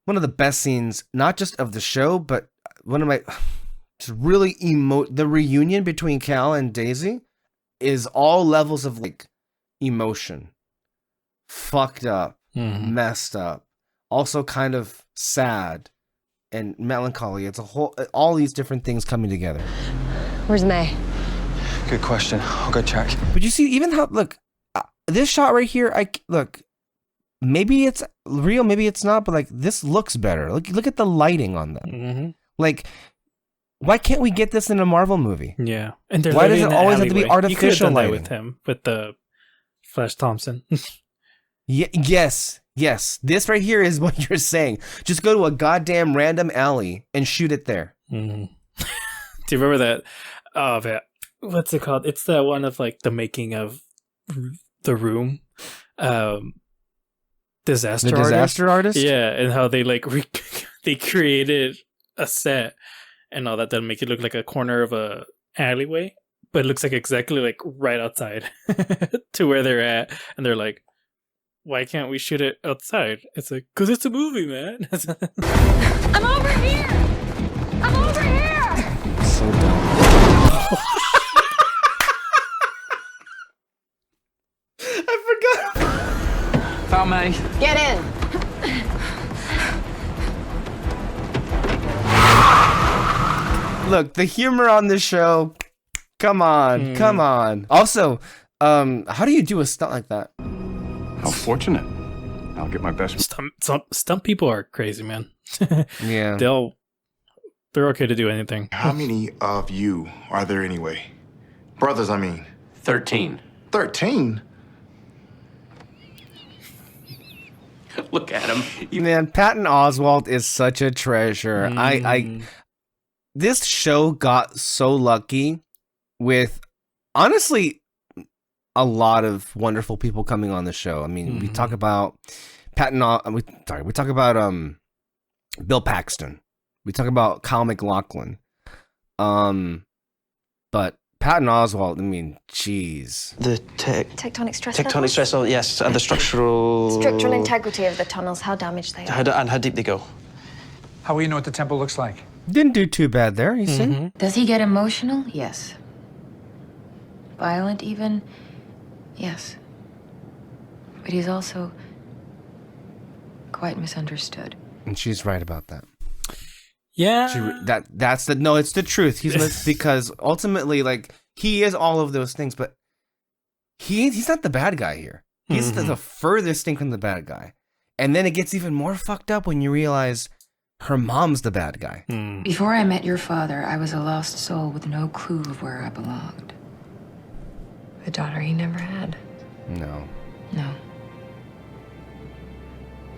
A: one of the best scenes, not just of the show, but one of my just really the reunion between Cal and Daisy is all levels of like emotion. Fucked up, messed up, also kind of sad and melancholy. It's a whole, all these different things coming together.
E: Where's May?
J: Good question. I'll go check.
A: But you see, even how, look, this shot right here, look, maybe it's real, maybe it's not, but like this looks better. Look at the lighting on them. Like, why can't we get this in a Marvel movie?
B: Yeah, and
A: why does it always have to be artificial lighting?
B: With him, with the Flash Thompson.
A: Yes. This right here is what you're saying. Just go to a goddamn random alley and shoot it there.
B: Do you remember that? Oh, man. What's it called? It's that one of like the making of The Room. Disaster Artist? Yeah, and how they like they created a set and all that to make it look like a corner of a alleyway, but it looks like exactly like right outside to where they're at, and they're like, why can't we shoot it outside? It's like, because it's a movie, man.
I: I'm over here. I'm over here.
A: So dumb. I forgot.
C: Found May.
E: Get in.
A: Look, the humor on this show. Come on. Also, how do you do a stunt like that?
G: How fortunate. I'll get my best.
B: Stunt people are crazy, man.
A: Yeah.
B: They're okay to do anything.
J: How many of you are there anyway? Brothers, I mean.
H: 13.
J: 13?
H: Look at him.
A: Man, Patton Oswalt is such a treasure. This show got so lucky with, honestly, a lot of wonderful people coming on the show. I mean, we talk about we talk about Bill Paxton. We talk about Kyle MacLachlan. But Patton Oswalt, I mean, jeez.
H: The
I: Tectonic stress
H: tectonic
I: levels?
H: stress, yes, and the
I: Structural integrity of the tunnels, how damaged they are.
H: and how deep they go.
C: How will you know what the temple looks like?
A: Didn't do too bad there, you see?
K: Does he get emotional? Yes. Violent even? Yes. But he's also quite misunderstood.
A: And she's right about that.
B: Yeah.
A: It's the truth. Because ultimately, like, he is all of those things, but he's not the bad guy here. He's the furthest thing from the bad guy. And then it gets even more fucked up when you realize her mom's the bad guy.
K: Before I met your father, I was a lost soul with no clue of where I belonged.
F: The daughter he never had.
A: No.
K: No.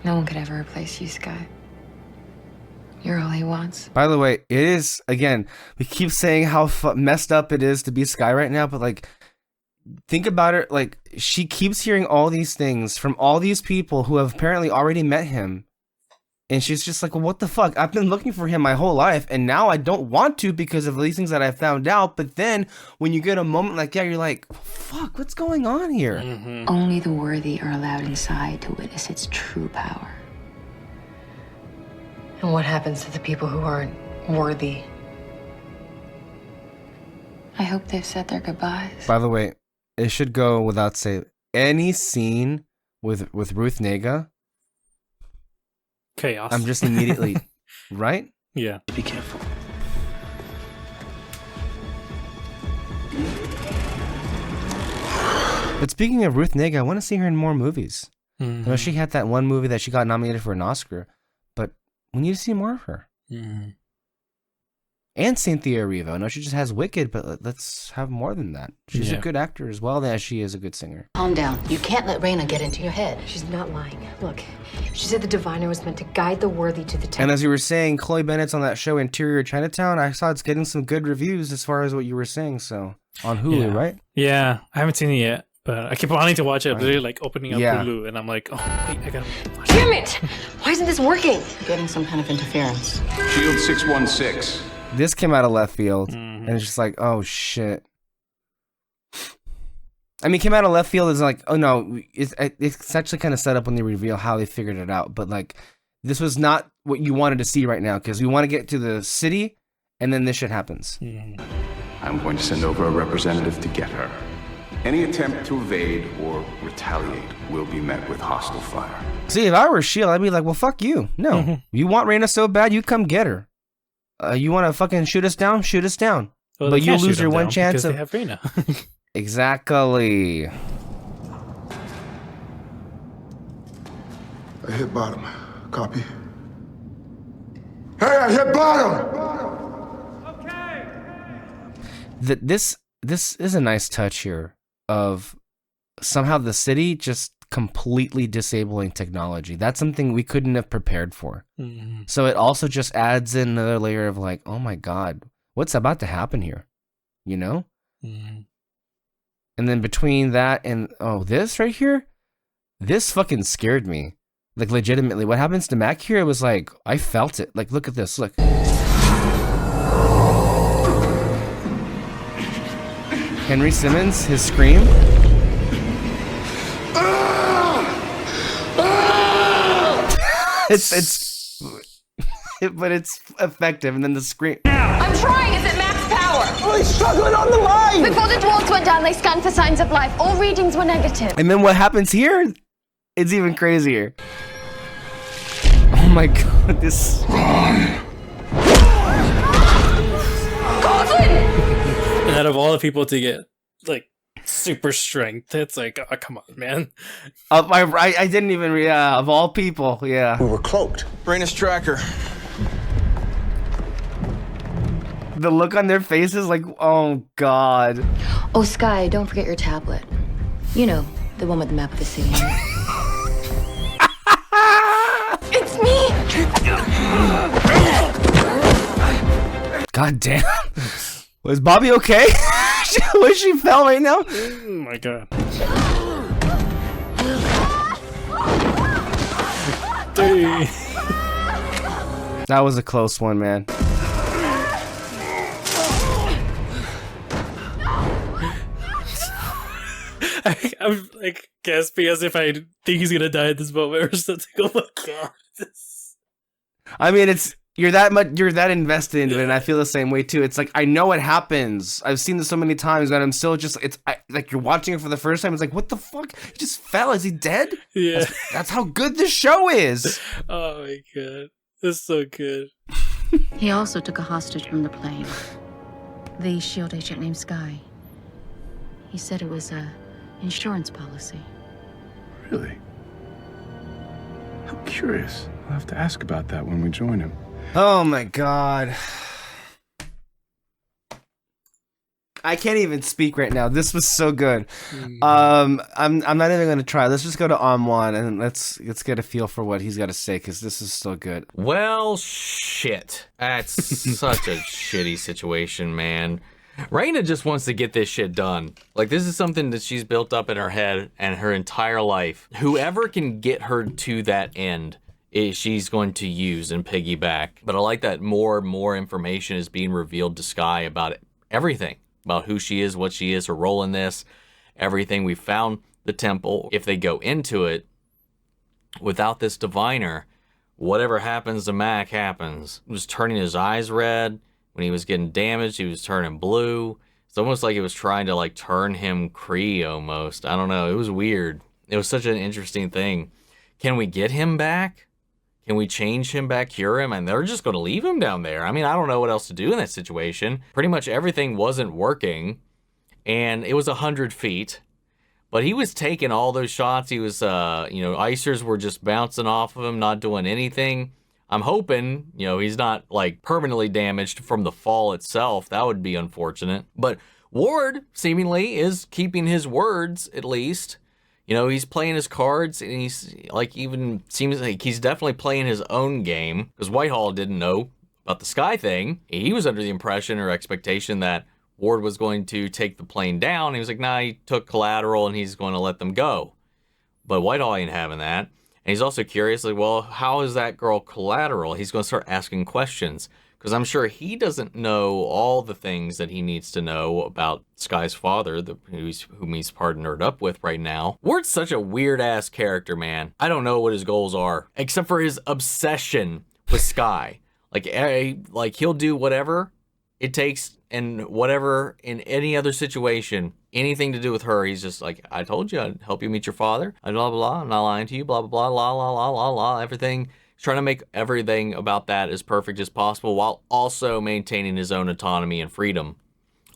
K: No one could ever replace you, Sky. You're all he wants.
A: By the way, it is, again, we keep saying how messed up it is to be Sky right now, but like, think about it, like, she keeps hearing all these things from all these people who have apparently already met him And she's just like, well, what the fuck? I've been looking for him my whole life, and now I don't want to because of these things that I found out. But then when you get a moment like that, you're like, fuck, what's going on here?
K: Only the worthy are allowed inside to witness its true power.
F: And what happens to the people who aren't worthy?
K: I hope they've said their goodbyes.
A: By the way, it should go without saying, any scene with Ruth Negga,
B: Chaos.
A: I'm just immediately, right?
B: Yeah.
H: Be careful.
A: But speaking of Ruth Negga, I want to see her in more movies.
B: Mm-hmm.
A: I know she had that one movie that she got nominated for an Oscar, but we need to see more of her.
B: Mm-hmm.
A: And Cynthia Erivo. I know she just has Wicked, but let's have more than that. She's a good actor as well as she is a good singer.
L: Calm down. You can't let Raina get into your head.
E: She's not lying. Look, she said the diviner was meant to guide the worthy to the temple.
A: And as you were saying, Chloe Bennett's on that show Interior Chinatown. I saw it's getting some good reviews as far as what you were saying. So on Hulu, right?
B: Yeah, I haven't seen it yet, but I keep wanting to watch it. I'm literally like opening up Hulu, and I'm like, oh wait, I gotta watch
E: Damn it! Why isn't this working?
L: Getting some kind of interference.
M: Shield 616.
A: This came out of left field, and it's just like, oh shit. I mean, came out of left field is like, oh no, it's actually kind of set up when they reveal how they figured it out. But like, this was not what you wanted to see right now because we want to get to the city, and then this shit happens.
M: I'm going to send over a representative to get her. Any attempt to evade or retaliate will be met with hostile fire.
A: See, if I were S.H.I.E.L.D., I'd be like, well, fuck you. No, you want Raina so bad, you come get her. You want to fucking shoot us down? Shoot us down.
B: Well,
A: but you lose your one chance
B: because they have Raina.
A: Exactly.
G: I hit bottom. Copy. Hey, I hit bottom!
A: This is a nice touch here of somehow the city just completely disabling technology. That's something we couldn't have prepared for. So it also just adds in another layer of like, oh my god, what's about to happen here? You know? And then between that and this right here, this fucking scared me. Like legitimately, what happens to Mac here? It was like, I felt it. Like, look at this, look. Henry Simmons, his scream. But it's effective, and then the scream.
I: I'm trying. Is it max power?
D: Oh, he's struggling on the line!
I: Before the dwarves went down, they scanned for signs of life. All readings were negative.
A: And then what happens here? It's even crazier. Oh my god, this.
B: And out of all the people to get like super strength, it's like, oh, come on, man.
A: I didn't even. Of all people, yeah.
D: We were cloaked.
J: Raina's tracker.
A: The look on their faces, like, oh god.
L: Oh, Sky, don't forget your tablet. You know, the one with the map of the city.
I: It's me!
A: God damn. Was Bobby okay? Was she fell right now?
B: Oh my god.
A: That was a close one, man.
B: I'm like gasping as if I think he's gonna die at this moment or something. Oh my god.
A: I mean, you're that invested into it, and I feel the same way too. It's like, I know it happens. I've seen this so many times, but I'm still just, like you're watching it for the first time. It's like, what the fuck? He just fell. Is he dead?
B: Yeah.
A: That's how good this show is.
B: Oh my god. That's so good.
N: He also took a hostage from the plane. The S.H.I.E.L.D. agent named Sky. He said it was a insurance policy.
J: Really? I'm curious. I'll have to ask about that when we join him.
A: Oh my god. I can't even speak right now. This was so good. I'm not even gonna try. Let's just go to Amwan and let's get a feel for what he's got to say, because this is so good.
O: Well, shit. That's such a shitty situation, man. Raina just wants to get this shit done. Like, this is something that she's built up in her head and her entire life. Whoever can get her to that end she's going to use and piggyback. But I like that more and more information is being revealed to Skye about everything, about who she is, what she is, her role in this, everything. We found the temple. If they go into it without this diviner, whatever happens to Mac happens. He was turning his eyes red. When he was getting damaged, he was turning blue. It's almost like it was trying to like turn him Kree almost. I don't know. It was weird. It was such an interesting thing. Can we get him back? Can we change him back, cure him? And they're just going to leave him down there. I mean, I don't know what else to do in that situation. Pretty much everything wasn't working. And it was 100 feet. But he was taking all those shots. He was, icers were just bouncing off of him, not doing anything. I'm hoping, he's not like permanently damaged from the fall itself. That would be unfortunate. But Ward seemingly is keeping his words, at least. He's playing his cards, and he's like, even seems like he's definitely playing his own game, because Whitehall didn't know about the Skye thing. He was under the impression or expectation that Ward was going to take the plane down. He was like, nah, he took collateral and he's going to let them go. But Whitehall ain't having that. And he's also curious, like, well, how is that girl collateral? He's going to start asking questions, because I'm sure he doesn't know all the things that he needs to know about Skye's father, whom he's partnered up with right now. Ward's such a weird-ass character, man. I don't know what his goals are, except for his obsession with Skye. Like he'll do whatever it takes, and whatever in any other situation, anything to do with her, he's just like, I told you I'd help you meet your father, blah, blah, blah, I'm not lying to you, blah, blah, blah, la, la, la, la, la, everything. He's trying to make everything about that as perfect as possible while also maintaining his own autonomy and freedom.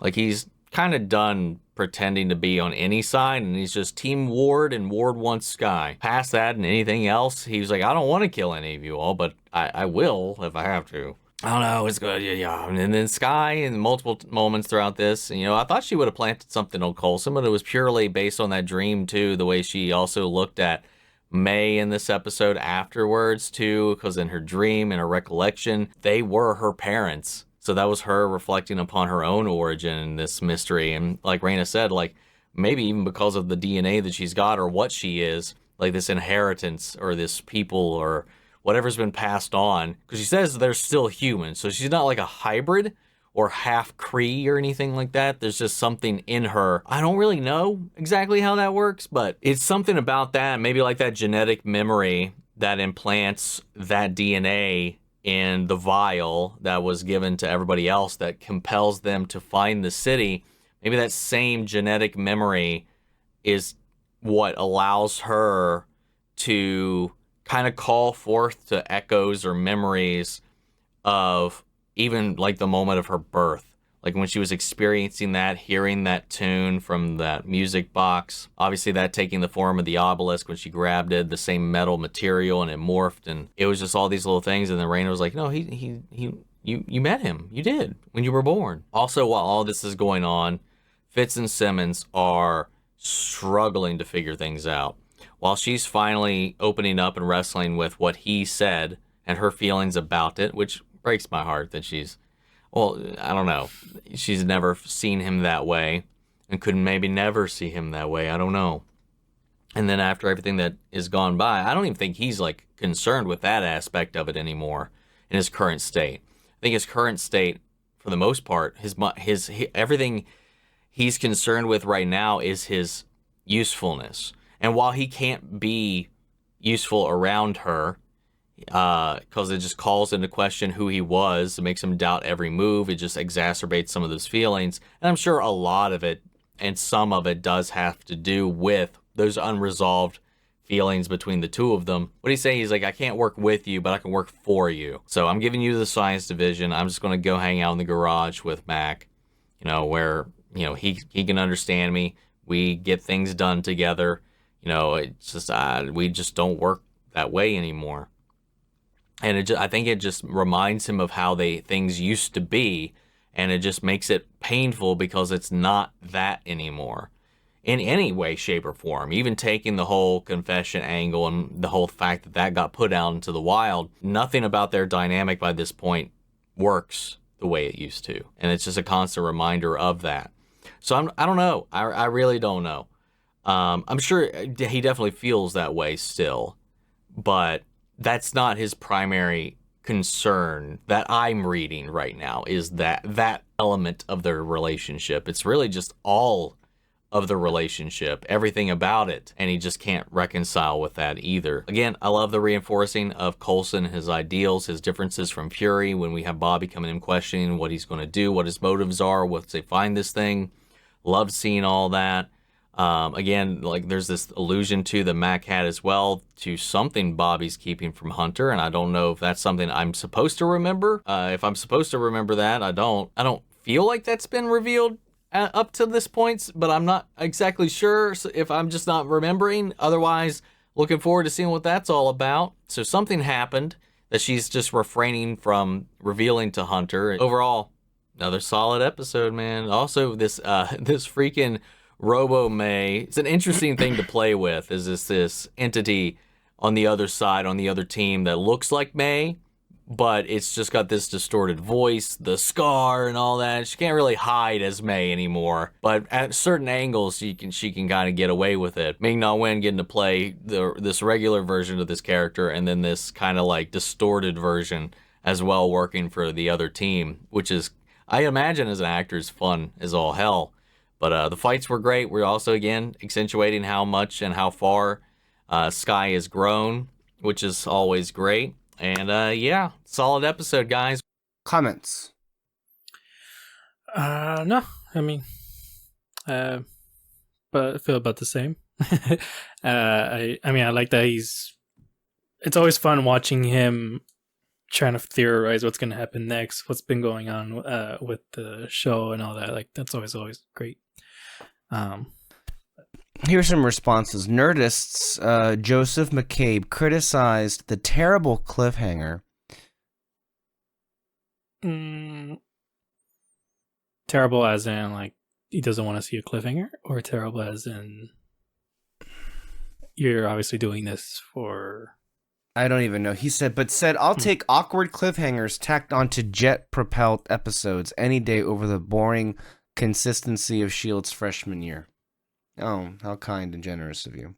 O: Like, he's kind of done pretending to be on any side, and he's just Team Ward, and Ward wants Skye. Past that and anything else, he's like, I don't want to kill any of you all, but I will if I have to. I don't know, it's good, yeah. And then Skye, in multiple moments throughout this, I thought she would have planted something on Coulson, but it was purely based on that dream, too, the way she also looked at May in this episode afterwards, too, because in her dream, in her recollection, they were her parents. So that was her reflecting upon her own origin in this mystery. And like Raina said, like, maybe even because of the DNA that she's got or what she is, like this inheritance or this people or whatever's been passed on, because she says they're still human, so she's not like a hybrid or half Kree or anything like that. There's just something in her. I don't really know exactly how that works, but it's something about that, maybe like that genetic memory that implants that DNA in the vial that was given to everybody else that compels them to find the city. Maybe that same genetic memory is what allows her to kind of call forth to echoes or memories of even like the moment of her birth. Like when she was experiencing that, hearing that tune from that music box, obviously that taking the form of the obelisk when she grabbed it, the same metal material, and it morphed, and it was just all these little things. And then Raina was like, no, you met him. You did when you were born. Also, while all this is going on, Fitz and Simmons are struggling to figure things out. While she's finally opening up and wrestling with what he said and her feelings about it, which breaks my heart that she's, well, I don't know. She's never seen him that way and could maybe never see him that way. I don't know. And then after everything that is gone by, I don't even think he's like concerned with that aspect of it anymore in his current state. I think his current state, for the most part, everything he's concerned with right now is his usefulness. And while he can't be useful around her, because it just calls into question who he was, it makes him doubt every move, it just exacerbates some of those feelings. And I'm sure a lot of it, and some of it, does have to do with those unresolved feelings between the two of them. What he's saying, he's like, I can't work with you, but I can work for you. So I'm giving you the science division. I'm just going to go hang out in the garage with Mac, where, he can understand me. We get things done together. It's just, we just don't work that way anymore. And I think it just reminds him of how things used to be, and it just makes it painful because it's not that anymore in any way, shape, or form. Even taking the whole confession angle and the whole fact that got put out into the wild, nothing about their dynamic by this point works the way it used to. And it's just a constant reminder of that. So I don't know. I really don't know. I'm sure he definitely feels that way still, but that's not his primary concern that I'm reading right now, is that element of their relationship. It's really just all of the relationship, everything about it, and he just can't reconcile with that either. Again, I love the reinforcing of Coulson, his ideals, his differences from Fury, when we have Bobby coming in questioning what he's going to do, what his motives are, once they find this thing. Love seeing all that. Again, like there's this allusion to the Mac hat as well, to something Bobby's keeping from Hunter, and I don't know if that's something I'm supposed to remember. If I'm supposed to remember that, I don't feel like that's been revealed up to this point, but I'm not exactly sure if I'm just not remembering. Otherwise, looking forward to seeing what that's all about. So something happened that she's just refraining from revealing to Hunter. Overall, another solid episode, man. Also, this this freaking Robo May. It's an interesting thing to play with. Is this entity on the other side, on the other team, that looks like May, but it's just got this distorted voice, the scar and all that. She can't really hide as May anymore, but at certain angles she can kind of get away with it. Ming-Na Wen getting to play this regular version of this character, and then this kind of like distorted version as well, working for the other team, which is, I imagine, as an actor, is fun as all hell. But the fights were great. We're also, again, accentuating how much and how far Sky has grown, which is always great. And yeah, solid episode, guys.
A: Comments?
B: No, I mean, but I feel about the same. I mean, I like that it's always fun watching him trying to theorize what's going to happen next, what's been going on with the show and all that. Like, that's always great.
A: Here's some responses. Nerdists, Joseph McCabe criticized the terrible cliffhanger.
B: Terrible as in, like, he doesn't want to see a cliffhanger? Or terrible as in, you're obviously doing this for...
A: I don't even know. He said, I'll take awkward cliffhangers tacked onto jet-propelled episodes any day over the boring consistency of S.H.I.E.L.D.'s freshman year. Oh, how kind and generous of you.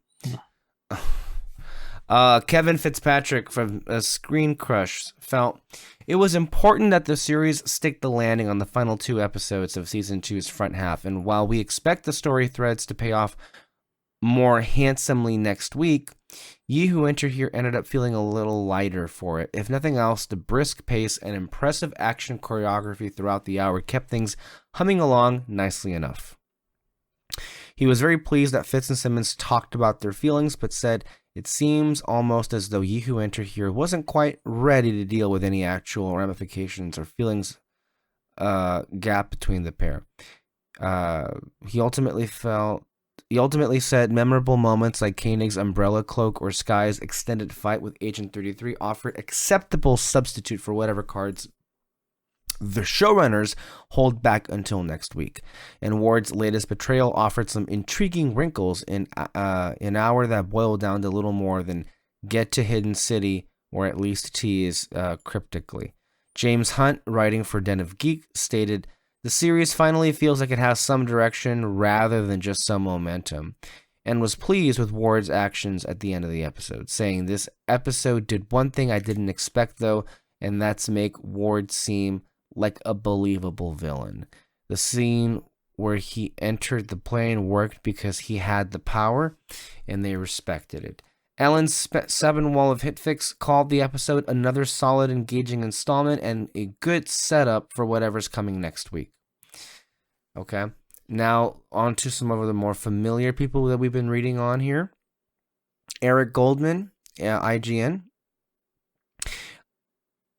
A: Kevin Fitzpatrick from Screen Crush felt it was important that the series stick the landing on the final 2 episodes of Season 2's front half, and while we expect the story threads to pay off more handsomely next week, Ye Who Enter Here ended up feeling a little lighter for it. If nothing else, the brisk pace and impressive action choreography throughout the hour kept things humming along nicely enough. He was very pleased that Fitz and Simmons talked about their feelings, but said it seems almost as though Ye Who Enter Here wasn't quite ready to deal with any actual ramifications or feelings gap between the pair. He ultimately said memorable moments like Koenig's umbrella cloak or Sky's extended fight with Agent 33 offered acceptable substitute for whatever cards the showrunners hold back until next week. And Ward's latest betrayal offered some intriguing wrinkles in an hour that boiled down to little more than get to Hidden City, or at least tease cryptically. James Hunt, writing for Den of Geek, stated, "The series finally feels like it has some direction rather than just some momentum," and was pleased with Ward's actions at the end of the episode, saying, "This episode did one thing I didn't expect, though, and that's make Ward seem like a believable villain. The scene where he entered the plane worked because he had the power, and they respected it." Ellen Sevenwall of Hitfix called the episode another solid, engaging installment and a good setup for whatever's coming next week. Okay, now on to some of the more familiar people that we've been reading on here. Eric Goldman, IGN.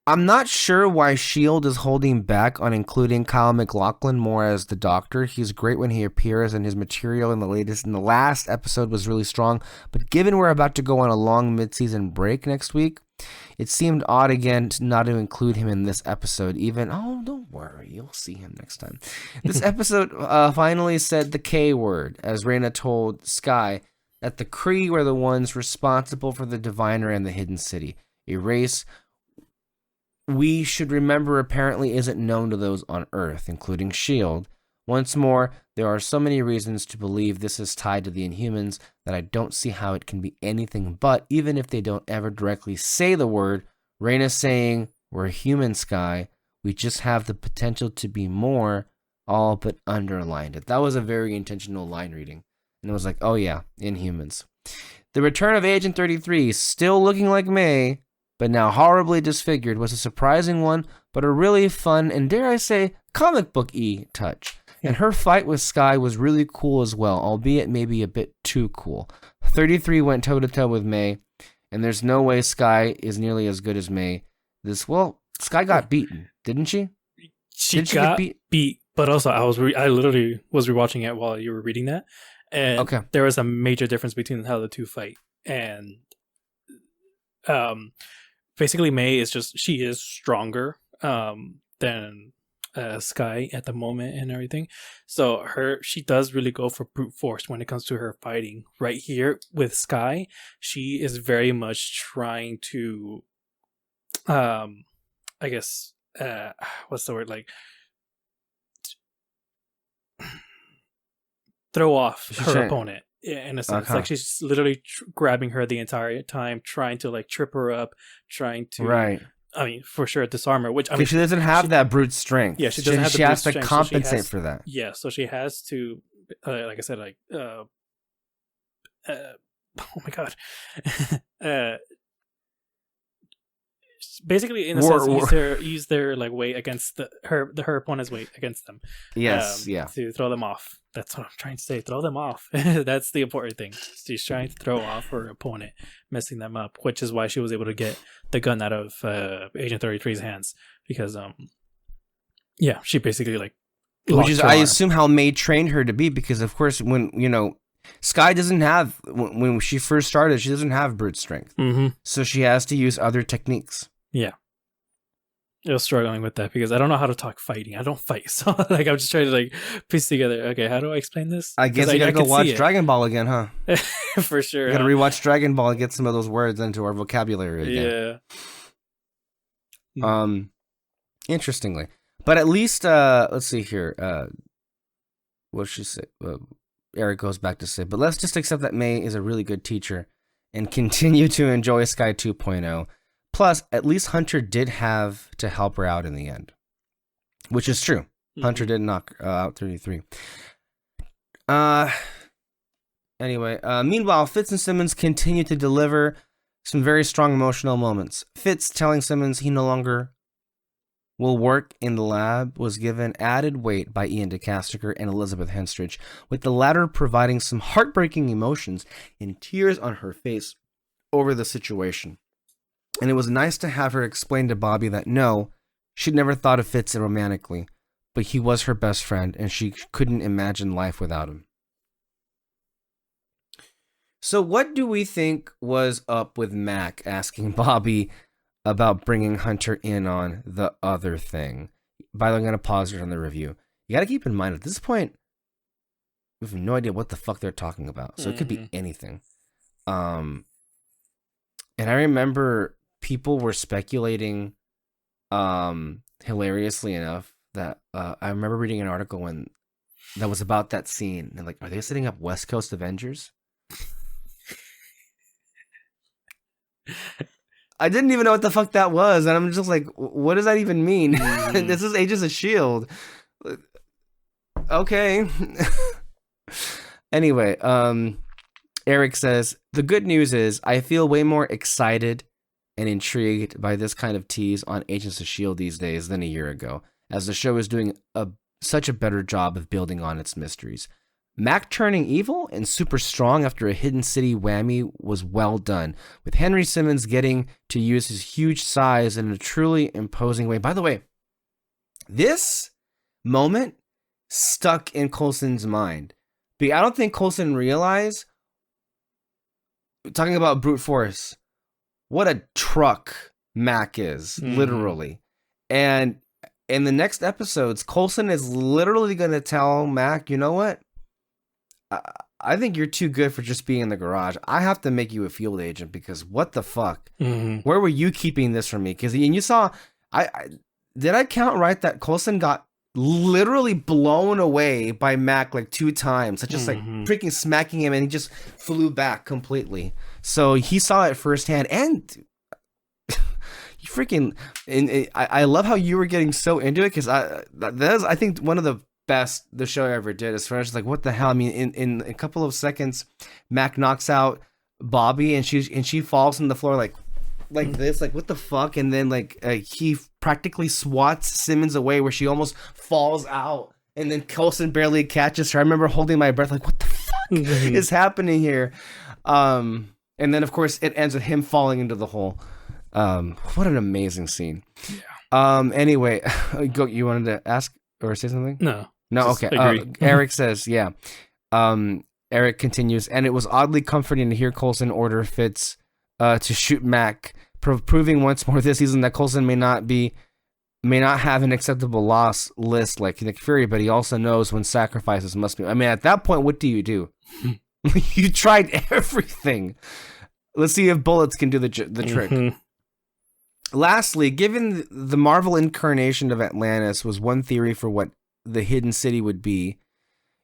A: I'm not sure why S.H.I.E.L.D. is holding back on including Kyle MacLachlan more as the Doctor. He's great when he appears, and his material in the last episode was really strong. But given we're about to go on a long mid-season break next week, it seemed odd again not to include him in this episode. Don't worry, you'll see him next time. This episode finally said the K word, as Reyna told Sky that the Kree were the ones responsible for the Diviner and the Hidden City, a race we should remember apparently isn't known to those on Earth, including S.H.I.E.L.D., Once more, there are so many reasons to believe this is tied to the Inhumans that I don't see how it can be anything but, even if they don't ever directly say the word. Raina saying, we're human, Sky. We just have the potential to be more, all but underlined it. That was a very intentional line reading. And it was like, oh yeah, Inhumans. The return of Agent 33, still looking like May, but now horribly disfigured, was a surprising one, but a really fun and, dare I say, comic book-y touch. And her fight with Sky was really cool as well, albeit maybe a bit too cool. 33 went toe-to-toe with May, and there's no way Sky is nearly as good as May. Sky got beaten, didn't she?
B: She got beat, but also I literally was rewatching it while you were reading that, and there was a major difference between how the two fight. And basically May is she is stronger than Sky at the moment and everything. So she does really go for brute force when it comes to her fighting. Right here with Sky, she is very much trying to I guess what's the word, like throw off her opponent in a sense. Like she's literally grabbing her the entire time, trying to like trip her up, trying to I mean, for sure, disarm her. Which I mean,
A: she doesn't have that brute strength.
B: Yeah, she doesn't have the brute strength.
A: She has to compensate for that.
B: Yeah, so she has to, like I said, like, oh my god, basically, in a sense, use their like weight against her opponent's weight against them.
A: Yes,
B: to throw them off. That's what I'm trying to say. Throw them off. That's the important thing. She's trying to throw off her opponent, messing them up, which is why she was able to get the gun out of Agent 33's hands, because she basically like,
A: which is I assume how May trained her to be, because of course when Sky doesn't have, when she first started, she doesn't have brute strength, so she has to use other techniques.
B: Yeah. I was struggling with that because I don't know how to talk fighting. I don't fight. So like I'm just trying to like piece together, okay, how do I explain this?
A: I guess you gotta go watch Dragon Ball again, huh?
B: For sure.
A: You gotta rewatch Dragon Ball and get some of those words into our vocabulary again.
B: Yeah.
A: Interestingly. But at least let's see here. What should she say? Eric goes back to say, but let's just accept that May is a really good teacher and continue to enjoy Sky 2.0. Plus, at least Hunter did have to help her out in the end, which is true. Hunter did knock out 33. Anyway, meanwhile, Fitz and Simmons continue to deliver some very strong emotional moments. Fitz telling Simmons he no longer will work in the lab was given added weight by Ian DeCastiger and Elizabeth Henstridge, with the latter providing some heartbreaking emotions and tears on her face over the situation. And it was nice to have her explain to Bobby that no, she'd never thought of Fitz romantically, but he was her best friend and she couldn't imagine life without him. So what do we think was up with Mac asking Bobby about bringing Hunter in on the other thing? By the way, I'm going to pause here on the review. You got to keep in mind, at this point, we have no idea what the fuck they're talking about. So it could be anything. And I remember people were speculating, hilariously enough, that I remember reading an article that was about that scene. And like, are they setting up West Coast Avengers? I didn't even know what the fuck that was, and I'm just like, what does that even mean? This is Agents of S.H.I.E.L.D. Okay. Anyway, Eric says, the good news is I feel way more excited and intrigued by this kind of tease on Agents of S.H.I.E.L.D. these days than a year ago, as the show is doing such a better job of building on its mysteries. Mac turning evil and super strong after a Hidden City whammy was well done, with Henry Simmons getting to use his huge size in a truly imposing way. By the way, this moment stuck in Coulson's mind. I don't think Coulson realized, talking about brute force, what a truck Mac is, literally. And in the next episodes, Coulson is literally going to tell Mac, you know what? I think you're too good for just being in the garage. I have to make you a field agent because what the fuck? Where were you keeping this from me? Because you saw, did I count right that Coulson got literally blown away by Mac like 2 times. Like just like freaking smacking him, and he just flew back completely. So he saw it firsthand, and you freaking. And I love how you were getting so into it, because that is, I think, one of the best the show ever did. As far as like, what the hell? I mean, in a couple of seconds, Mac knocks out Bobby, and she falls on the floor like this, like what the fuck, and then he practically swats Simmons away, where she almost falls out, and then Coulson barely catches her. I remember holding my breath, like what the fuck is happening here? And then of course it ends with him falling into the hole. What an amazing scene. Anyway, you wanted to ask or say something?
B: No,
A: okay. Eric says, yeah. Eric continues, and it was oddly comforting to hear Coulson order Fitz to shoot Mac, proving once more this season that Coulson may not have an acceptable loss list like Nick Fury, but he also knows when sacrifices must be. I mean, at that point, what do? You tried everything. Let's see if bullets can do the trick. Lastly, given the Marvel incarnation of Atlantis was one theory for what the hidden city would be,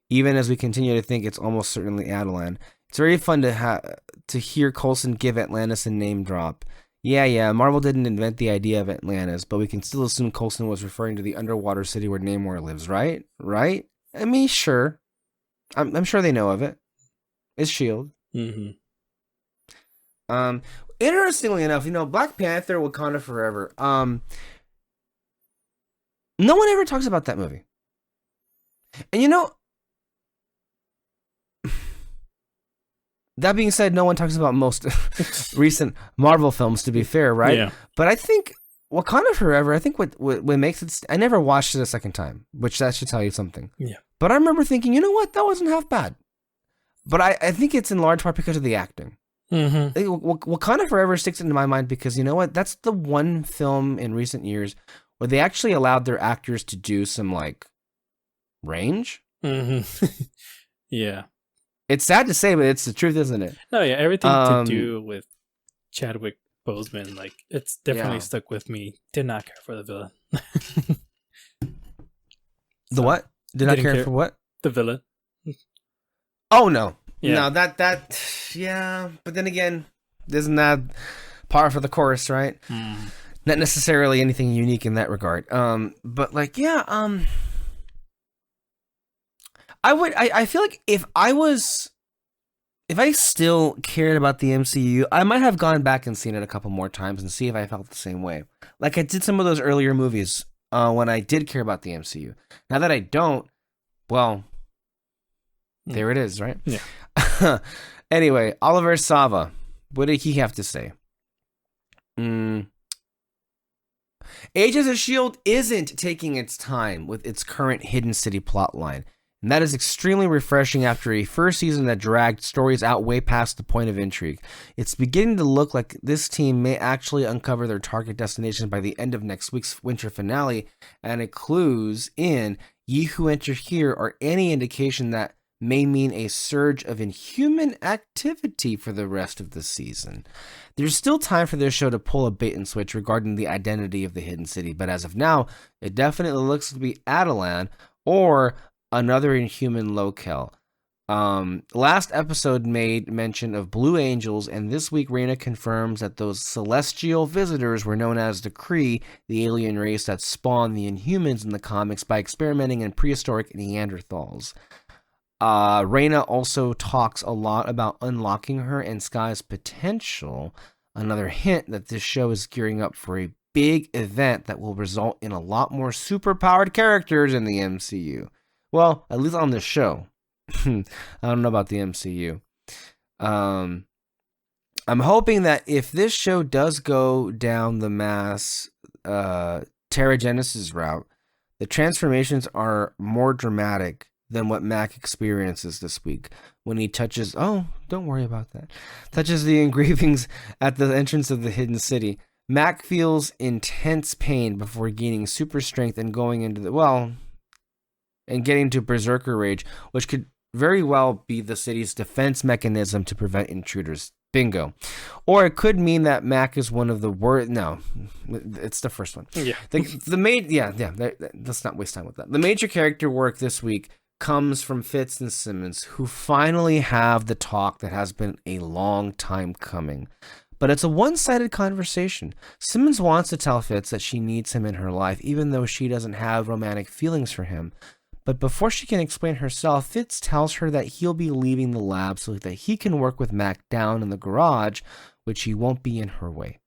A: even as we continue to think it's almost certainly Adelan. It's very fun to hear Coulson give Atlantis a name drop. Yeah, Marvel didn't invent the idea of Atlantis, but we can still assume Coulson was referring to the underwater city where Namor lives, right? Right? I mean, sure. I'm sure they know of it. It's S.H.I.E.L.D. Interestingly enough, Black Panther, Wakanda Forever. No one ever talks about that movie. And that being said, no one talks about most recent Marvel films, to be fair, right?
B: Yeah.
A: But I think Wakanda Forever, I think what makes it... I never watched it a second time, which that should tell you something.
B: Yeah.
A: But I remember thinking, you know what? That wasn't half bad. But I think it's in large part because of the acting. Wakanda Forever sticks into my mind because, you know what? That's the one film in recent years where they actually allowed their actors to do some, range.
B: Yeah.
A: It's sad to say, but it's the truth, isn't it?
B: No, yeah, everything to do with Chadwick Boseman, it's definitely stuck with me. Did not care for the villain.
A: The what? Did not care for what?
B: The villain.
A: Oh, no.
B: Yeah.
A: No, that, yeah. But then again, isn't that par for the course, right? Not necessarily anything unique in that regard. But I feel like if I still cared about the MCU, I might have gone back and seen it a couple more times and see if I felt the same way. Like I did some of those earlier movies when I did care about the MCU. Now that I don't, well, there it is, right?
B: Yeah.
A: Anyway, Oliver Sava, what did he have to say? Agents of S.H.I.E.L.D. isn't taking its time with its current Hidden City plotline. And that is extremely refreshing after a first season that dragged stories out way past the point of intrigue. It's beginning to look like this team may actually uncover their target destination by the end of next week's winter finale, and it clues in Ye Who Enter Here are any indication that may mean a surge of inhuman activity for the rest of the season. There's still time for this show to pull a bait and switch regarding the identity of the Hidden City, but as of now, it definitely looks to be Adelan or another inhuman locale. Last episode made mention of Blue Angels, and this week Reyna confirms that those celestial visitors were known as the Kree, the alien race that spawned the Inhumans in the comics by experimenting in prehistoric Neanderthals. Reyna also talks a lot about unlocking her and Sky's potential, another hint that this show is gearing up for a big event that will result in a lot more superpowered characters in the MCU. Well, at least on this show. I don't know about the MCU. I'm hoping that if this show does go down the mass Terrigenesis route, the transformations are more dramatic than what Mac experiences this week when he touches, don't worry about that, touches the engravings at the entrance of the Hidden City. Mac feels intense pain before gaining super strength and going into and getting to Berserker Rage, which could very well be the city's defense mechanism to prevent intruders Bingo. Or it could mean that Mac is one of the worst. No, it's the first one.
B: Yeah.
A: Let's not waste time with that. The major character work this week comes from Fitz and Simmons, who finally have the talk that has been a long time coming. But it's a one-sided conversation. Simmons wants to tell Fitz that she needs him in her life, even though she doesn't have romantic feelings for him. But before she can explain herself, Fitz tells her that he'll be leaving the lab so that he can work with Mac down in the garage, which he won't be in her way.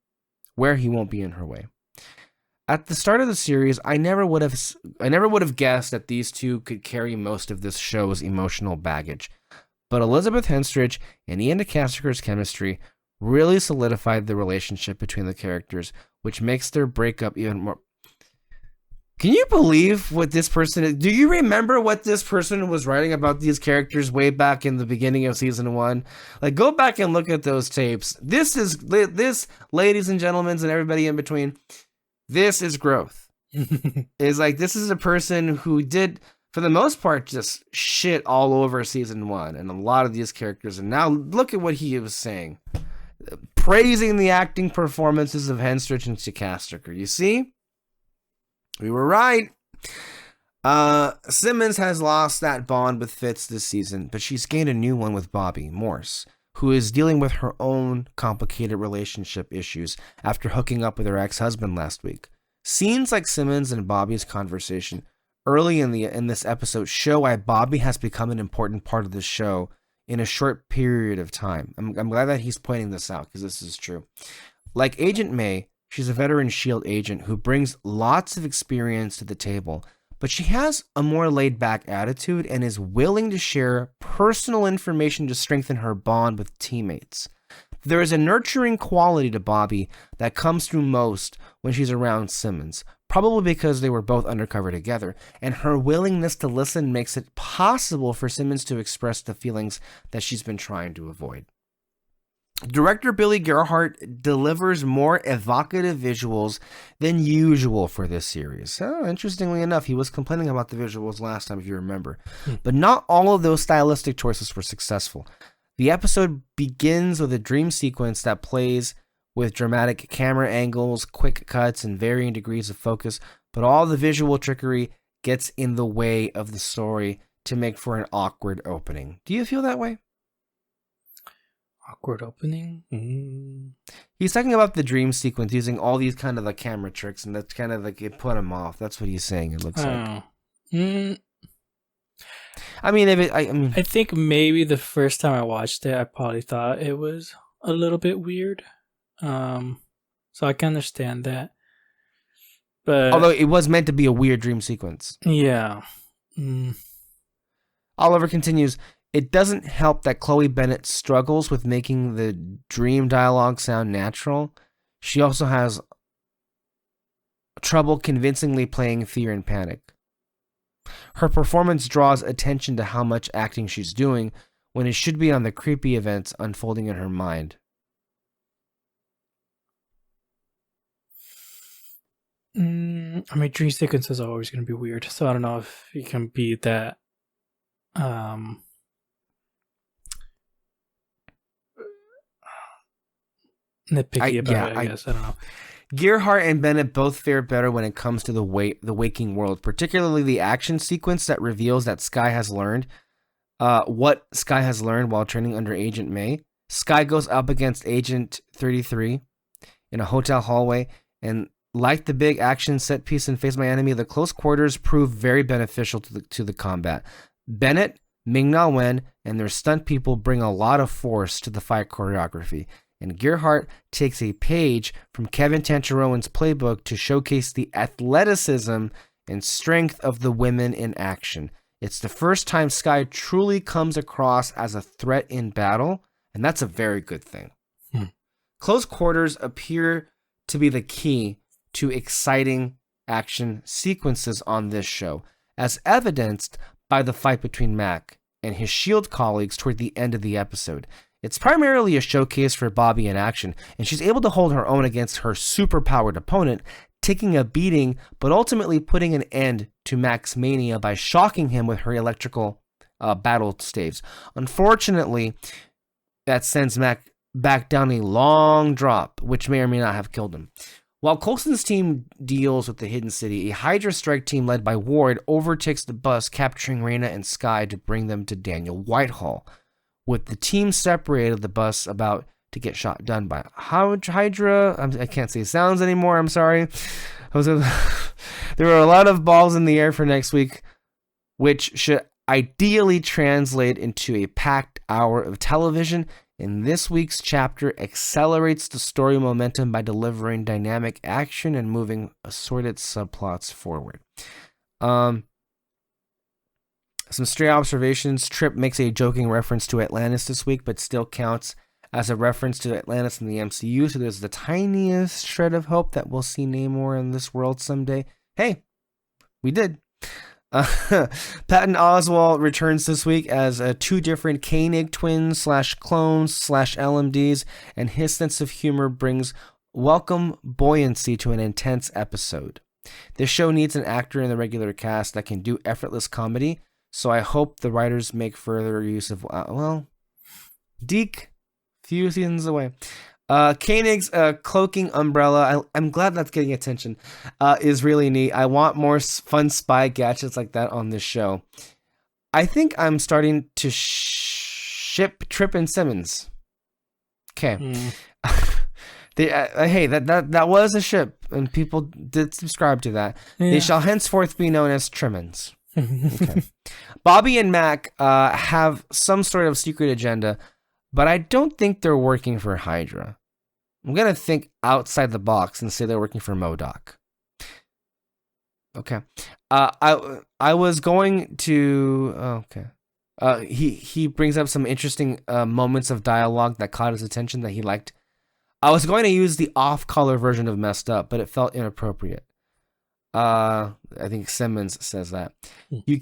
A: Where he won't be in her way. At the start of the series, I never would have guessed that these two could carry most of this show's emotional baggage. But Elizabeth Henstridge and Ian DeCaster's chemistry really solidified the relationship between the characters, which makes their breakup even more. Can you believe what this person is? Do you remember what this person was writing about these characters way back in the beginning of season 1? Like, go back and look at those tapes. This, ladies and gentlemen, and everybody in between, this is growth. It's like, this is a person who did, for the most part, just shit all over season 1 and a lot of these characters. And now look at what he was saying. Praising the acting performances of Henstridge and DeCaster. You see? We were right. Simmons has lost that bond with Fitz this season, but she's gained a new one with Bobby Morse, who is dealing with her own complicated relationship issues after hooking up with her ex-husband last week. Scenes like Simmons and Bobby's conversation early in this episode show why Bobby has become an important part of the show in a short period of time. I'm glad that he's pointing this out, because this is true. Like Agent May, she's a veteran S.H.I.E.L.D. agent who brings lots of experience to the table, but she has a more laid-back attitude and is willing to share personal information to strengthen her bond with teammates. There is a nurturing quality to Bobby that comes through most when she's around Simmons, probably because they were both undercover together, and her willingness to listen makes it possible for Simmons to express the feelings that she's been trying to avoid. Director Billy Gerhardt delivers more evocative visuals than usual for this series. Interestingly enough, he was complaining about the visuals last time, if you remember. But not all of those stylistic choices were successful. The episode begins with a dream sequence that plays with dramatic camera angles, quick cuts, and varying degrees of focus, but all the visual trickery gets in the way of the story to make for an awkward opening. Do you feel that way?
B: Awkward opening?
A: He's talking about the dream sequence using all these kind of like camera tricks, and that's kind of like it put him off. That's what he's saying, it looks like. I mean,
B: I think maybe the first time I watched it, I probably thought it was a little bit weird. So I can understand that. But
A: although it was meant to be a weird dream sequence.
B: Yeah.
A: Oliver continues, it doesn't help that Chloe Bennett struggles with making the dream dialogue sound natural. She also has trouble convincingly playing fear and panic. Her performance draws attention to how much acting she's doing when it should be on the creepy events unfolding in her mind.
B: I mean, dream sequences are always going to be weird, so I don't know if you can be that nitpicky about it, I guess. I don't know.
A: Gerhardt and Bennett both fare better when it comes to the waking world, particularly the action sequence that reveals that Skye has learned what Skye has learned while training under Agent May. Skye goes up against Agent 33 in a hotel hallway, and like the big action set piece in Face My Enemy, the close quarters prove very beneficial to the combat. Bennett, Ming-Na Wen, and their stunt people bring a lot of force to the fight choreography. And Gerhardt takes a page from Kevin Tancharoen's playbook to showcase the athleticism and strength of the women in action. It's the first time Skye truly comes across as a threat in battle, and that's a very good thing. Close quarters appear to be the key to exciting action sequences on this show, as evidenced by the fight between Mac and his S.H.I.E.L.D. colleagues toward the end of the episode. It's primarily a showcase for Bobby in action, and she's able to hold her own against her super-powered opponent, taking a beating, but ultimately putting an end to Mac's mania by shocking him with her electrical battle staves. Unfortunately, that sends Mac back down a long drop, which may or may not have killed him. While Coulson's team deals with the hidden city, a Hydra strike team led by Ward overtakes the bus, capturing Reyna and Skye to bring them to Daniel Whitehall. With the team separated, the bus about to get shot down by Hydra. I can't say sounds anymore. I'm sorry. There were a lot of balls in the air for next week, which should ideally translate into a packed hour of television. And this week's chapter accelerates the story momentum by delivering dynamic action and moving assorted subplots forward. Some stray observations. Trip makes a joking reference to Atlantis this week, but still counts as a reference to Atlantis in the MCU, so there's the tiniest shred of hope that we'll see Namor in this world someday. Hey, we did. Patton Oswalt returns this week as two different Koenig twins / clones / LMDs, and his sense of humor brings welcome buoyancy to an intense episode. This show needs an actor in the regular cast that can do effortless comedy, so I hope the writers make further use of, Deke, few seasons away. Koenig's cloaking umbrella, I'm glad that's getting attention, is really neat. I want more fun spy gadgets like that on this show. I think I'm starting to ship Trip and Simmons. Okay. Hey, that was a ship, and people did subscribe to that. Yeah. They shall henceforth be known as Trimmins. Okay. Bobby and Mac have some sort of secret agenda, but I don't think they're working for Hydra. I'm going to think outside the box and say they're working for MODOK. Okay. I was going to... okay. He brings up some interesting moments of dialogue that caught his attention that he liked. I was going to use the off-color version of Messed Up, but it felt inappropriate. I think Simmons says that. You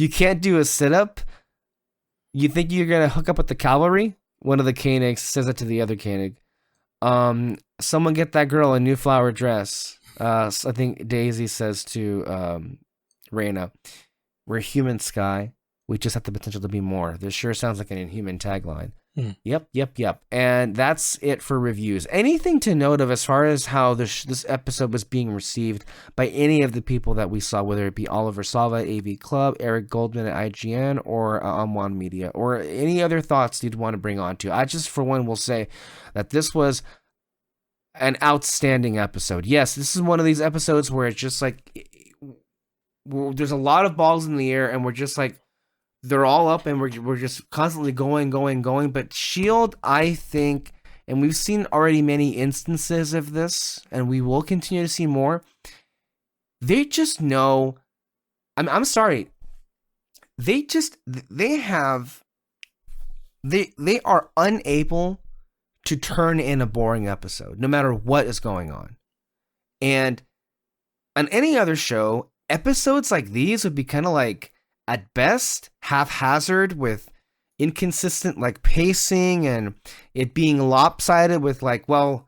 A: can't do a sit-up. You think you're going to hook up with the cavalry? One of the Koenigs says it to the other Koenig. Someone get that girl a new flower dress. I think Daisy says to Reyna, we're human, Skye. We just have the potential to be more. This sure sounds like an Inhuman tagline. Yep. And that's it for reviews. Anything to note of as far as how this episode was being received by any of the people that we saw, whether it be Oliver Sava at AV Club, Eric Goldman at IGN, or Amwan Media, or any other thoughts you'd want to bring on to? I just, for one, will say that this was an outstanding episode. Yes, this is one of these episodes where it's just like, there's a lot of balls in the air, and we're just like, they're all up, and we're just constantly going. But S.H.I.E.L.D., I think, and we've seen already many instances of this, and we will continue to see more. They just know. I'm sorry. They are unable to turn in a boring episode, no matter what is going on. And on any other show, episodes like these would be kind of like, at best, haphazard with inconsistent like pacing and it being lopsided with like, well,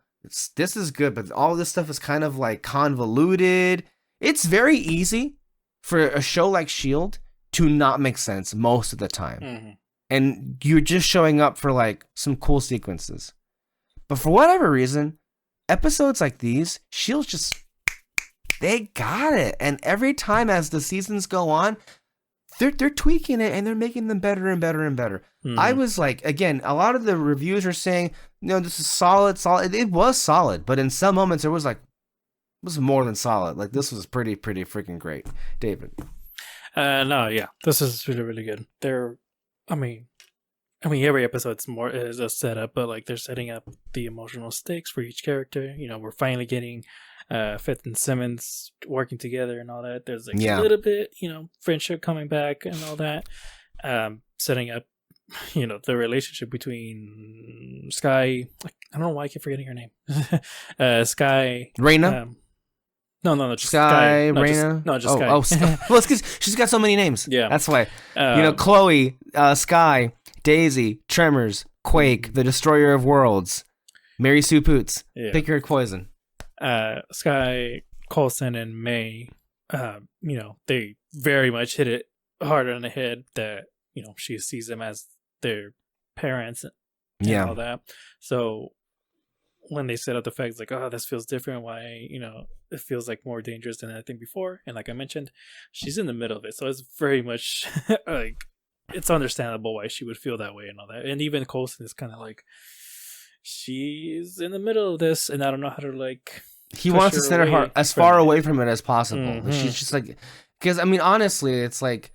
A: this is good, but all this stuff is kind of like convoluted. It's very easy for a show like S.H.I.E.L.D. to not make sense most of the time. Mm-hmm. And you're just showing up for like some cool sequences. But for whatever reason, episodes like these, S.H.I.E.L.D. just, they got it. And every time as the seasons go on, they're tweaking it and they're making them better and better and better. Mm-hmm. I was like, again, a lot of the reviews are saying, no, this is solid. It was solid, but in some moments it was more than solid. Like this was pretty freaking great. David.
B: No, yeah, this is really, really good. I mean, every episode's is a setup, but like they're setting up the emotional stakes for each character. You know, we're finally getting Fifth and Simmons working together and all that. There's like a little bit, friendship coming back and all that. Setting up, the relationship between Skye. I don't know why I keep forgetting her name. Skye.
A: Reyna.
B: No, just
A: Skye. Reyna.
B: Just Skye.
A: Well, it's because she's got so many names.
B: Yeah,
A: that's why. Chloe, Skye, Daisy, Tremors, Quake, the Destroyer of Worlds, Mary Sue Poots. Yeah. Pick your poison.
B: Skye, Coulson, and May, they very much hit it hard on the head that, she sees them as their parents and
A: Yeah.
B: all that. So when they set up the facts like, oh, this feels different, why, it feels like more dangerous than anything before. And like I mentioned, she's in the middle of it. So it's very much like, it's understandable why she would feel that way and all that. And even Coulson is kind of like, she's in the middle of this and I don't know how to like.
A: He wants to send her as far away from it as possible.
B: Mhm.
A: She's just like, because I mean, honestly, it's like,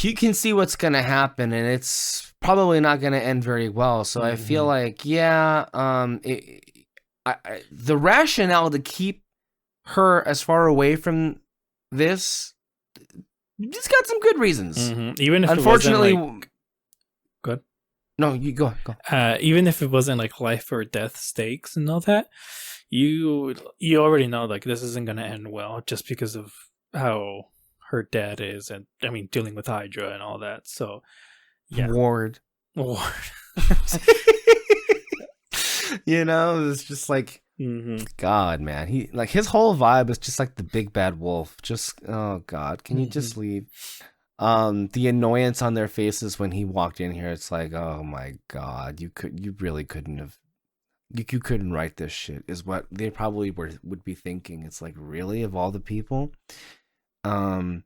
A: you can see what's going to happen and it's probably not going to end very well. So I feel like, yeah, the rationale to keep her as far away from this, it's got some good reasons.
B: Even if
A: unfortunately,
B: it wasn't like, good.
A: No, you go.
B: Even if it wasn't like life or death stakes and all that, you already know like this isn't going to end well just because of how her dad is, and I mean dealing with Hydra and all that. So yeah,
A: Ward. It's just like, God, man, he like his whole vibe is just like the big bad wolf. Just, oh God, can you just leave? The annoyance on their faces when he walked in here, it's like, oh my God, you really couldn't have. You couldn't write this shit, is what they probably would be thinking. It's like, really, of all the people. I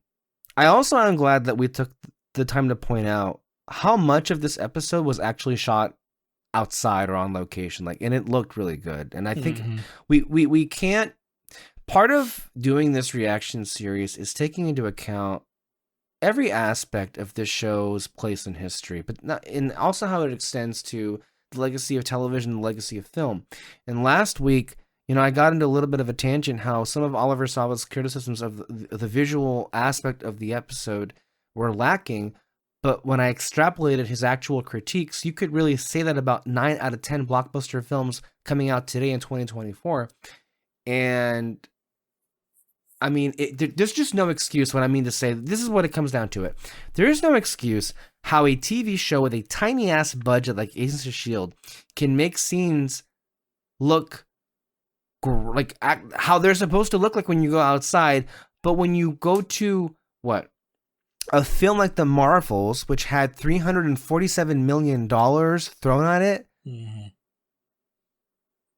A: also am glad that we took the time to point out how much of this episode was actually shot outside or on location, like, and it looked really good. And I think we can't. Part of doing this reaction series is taking into account every aspect of this show's place in history, but not, and also how it extends to the legacy of television, the legacy of film. And last week, I got into a little bit of a tangent how some of Oliver Sava's criticisms of the visual aspect of the episode were lacking. But when I extrapolated his actual critiques, you could really say that about 9 out of 10 blockbuster films coming out today in 2024. And I mean, there's just no excuse when I mean to say, this is what it comes down to it. There is no excuse how a TV show with a tiny ass budget like Agents of S.H.I.E.L.D. can make scenes look like how they're supposed to look like when you go outside, but when you go to a film like The Marvels, which had $347 million thrown at it,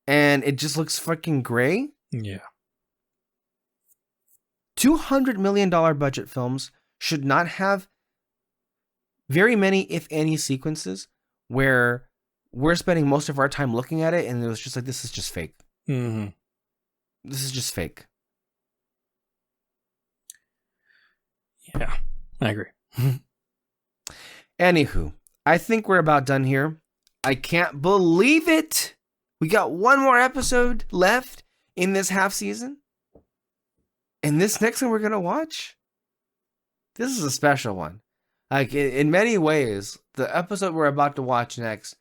A: and it just looks fucking gray.
B: Yeah.
A: $200 million budget films should not have very many, if any, sequences where we're spending most of our time looking at it, and it was just like, this is just fake. This is just fake.
B: Yeah, I agree.
A: Anywho, I think we're about done here. I can't believe it. We got one more episode left in this half season. And this next one we're going to watch, this is a special one. Like, in many ways, the episode we're about to watch next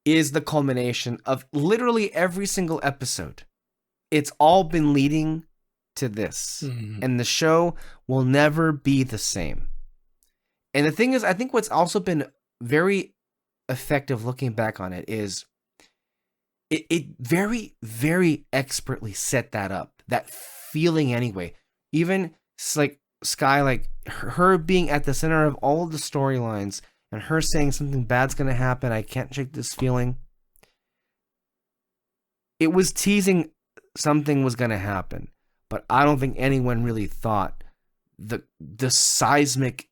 A: is the culmination of literally every single episode. It's all been leading to this. And the show will never be the same. And the thing is, I think what's also been very effective looking back on it is it very, very expertly set that up. That feeling anyway. Even like Sky, like her being at the center of all of the storylines and her saying something bad's going to happen. I can't shake this feeling. It was teasing something was going to happen, but I don't think anyone really thought the seismic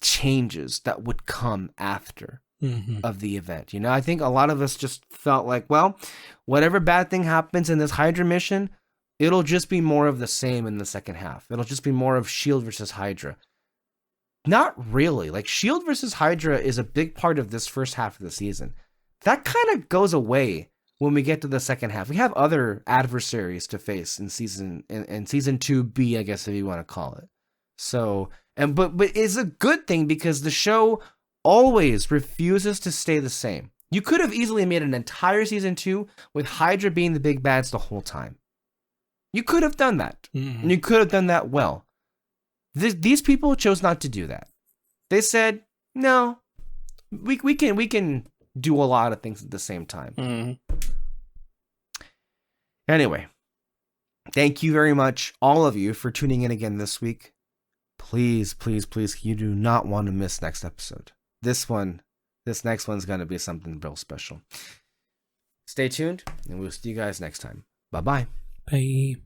A: changes that would come after of the event. I think a lot of us just felt like, well, whatever bad thing happens in this Hydra mission, it'll just be more of the same in the second half. It'll just be more of S.H.I.E.L.D. versus Hydra. Not really. Like, S.H.I.E.L.D. versus Hydra is a big part of this first half of the season. That kind of goes away when we get to the second half. We have other adversaries to face in season 2B, I guess, if you want to call it. So, but it's a good thing because the show always refuses to stay the same. You could have easily made an entire season 2 with Hydra being the big bads the whole time. You could have done that. And you could have done that well. These people chose not to do that. They said, no, we can do a lot of things at the same time. Anyway, thank you very much, all of you, for tuning in again this week. Please, please, please, you do not want to miss next episode. This one This next one's going to be something real special. Stay tuned, and we'll see you guys next time. Bye-bye.
B: Bye.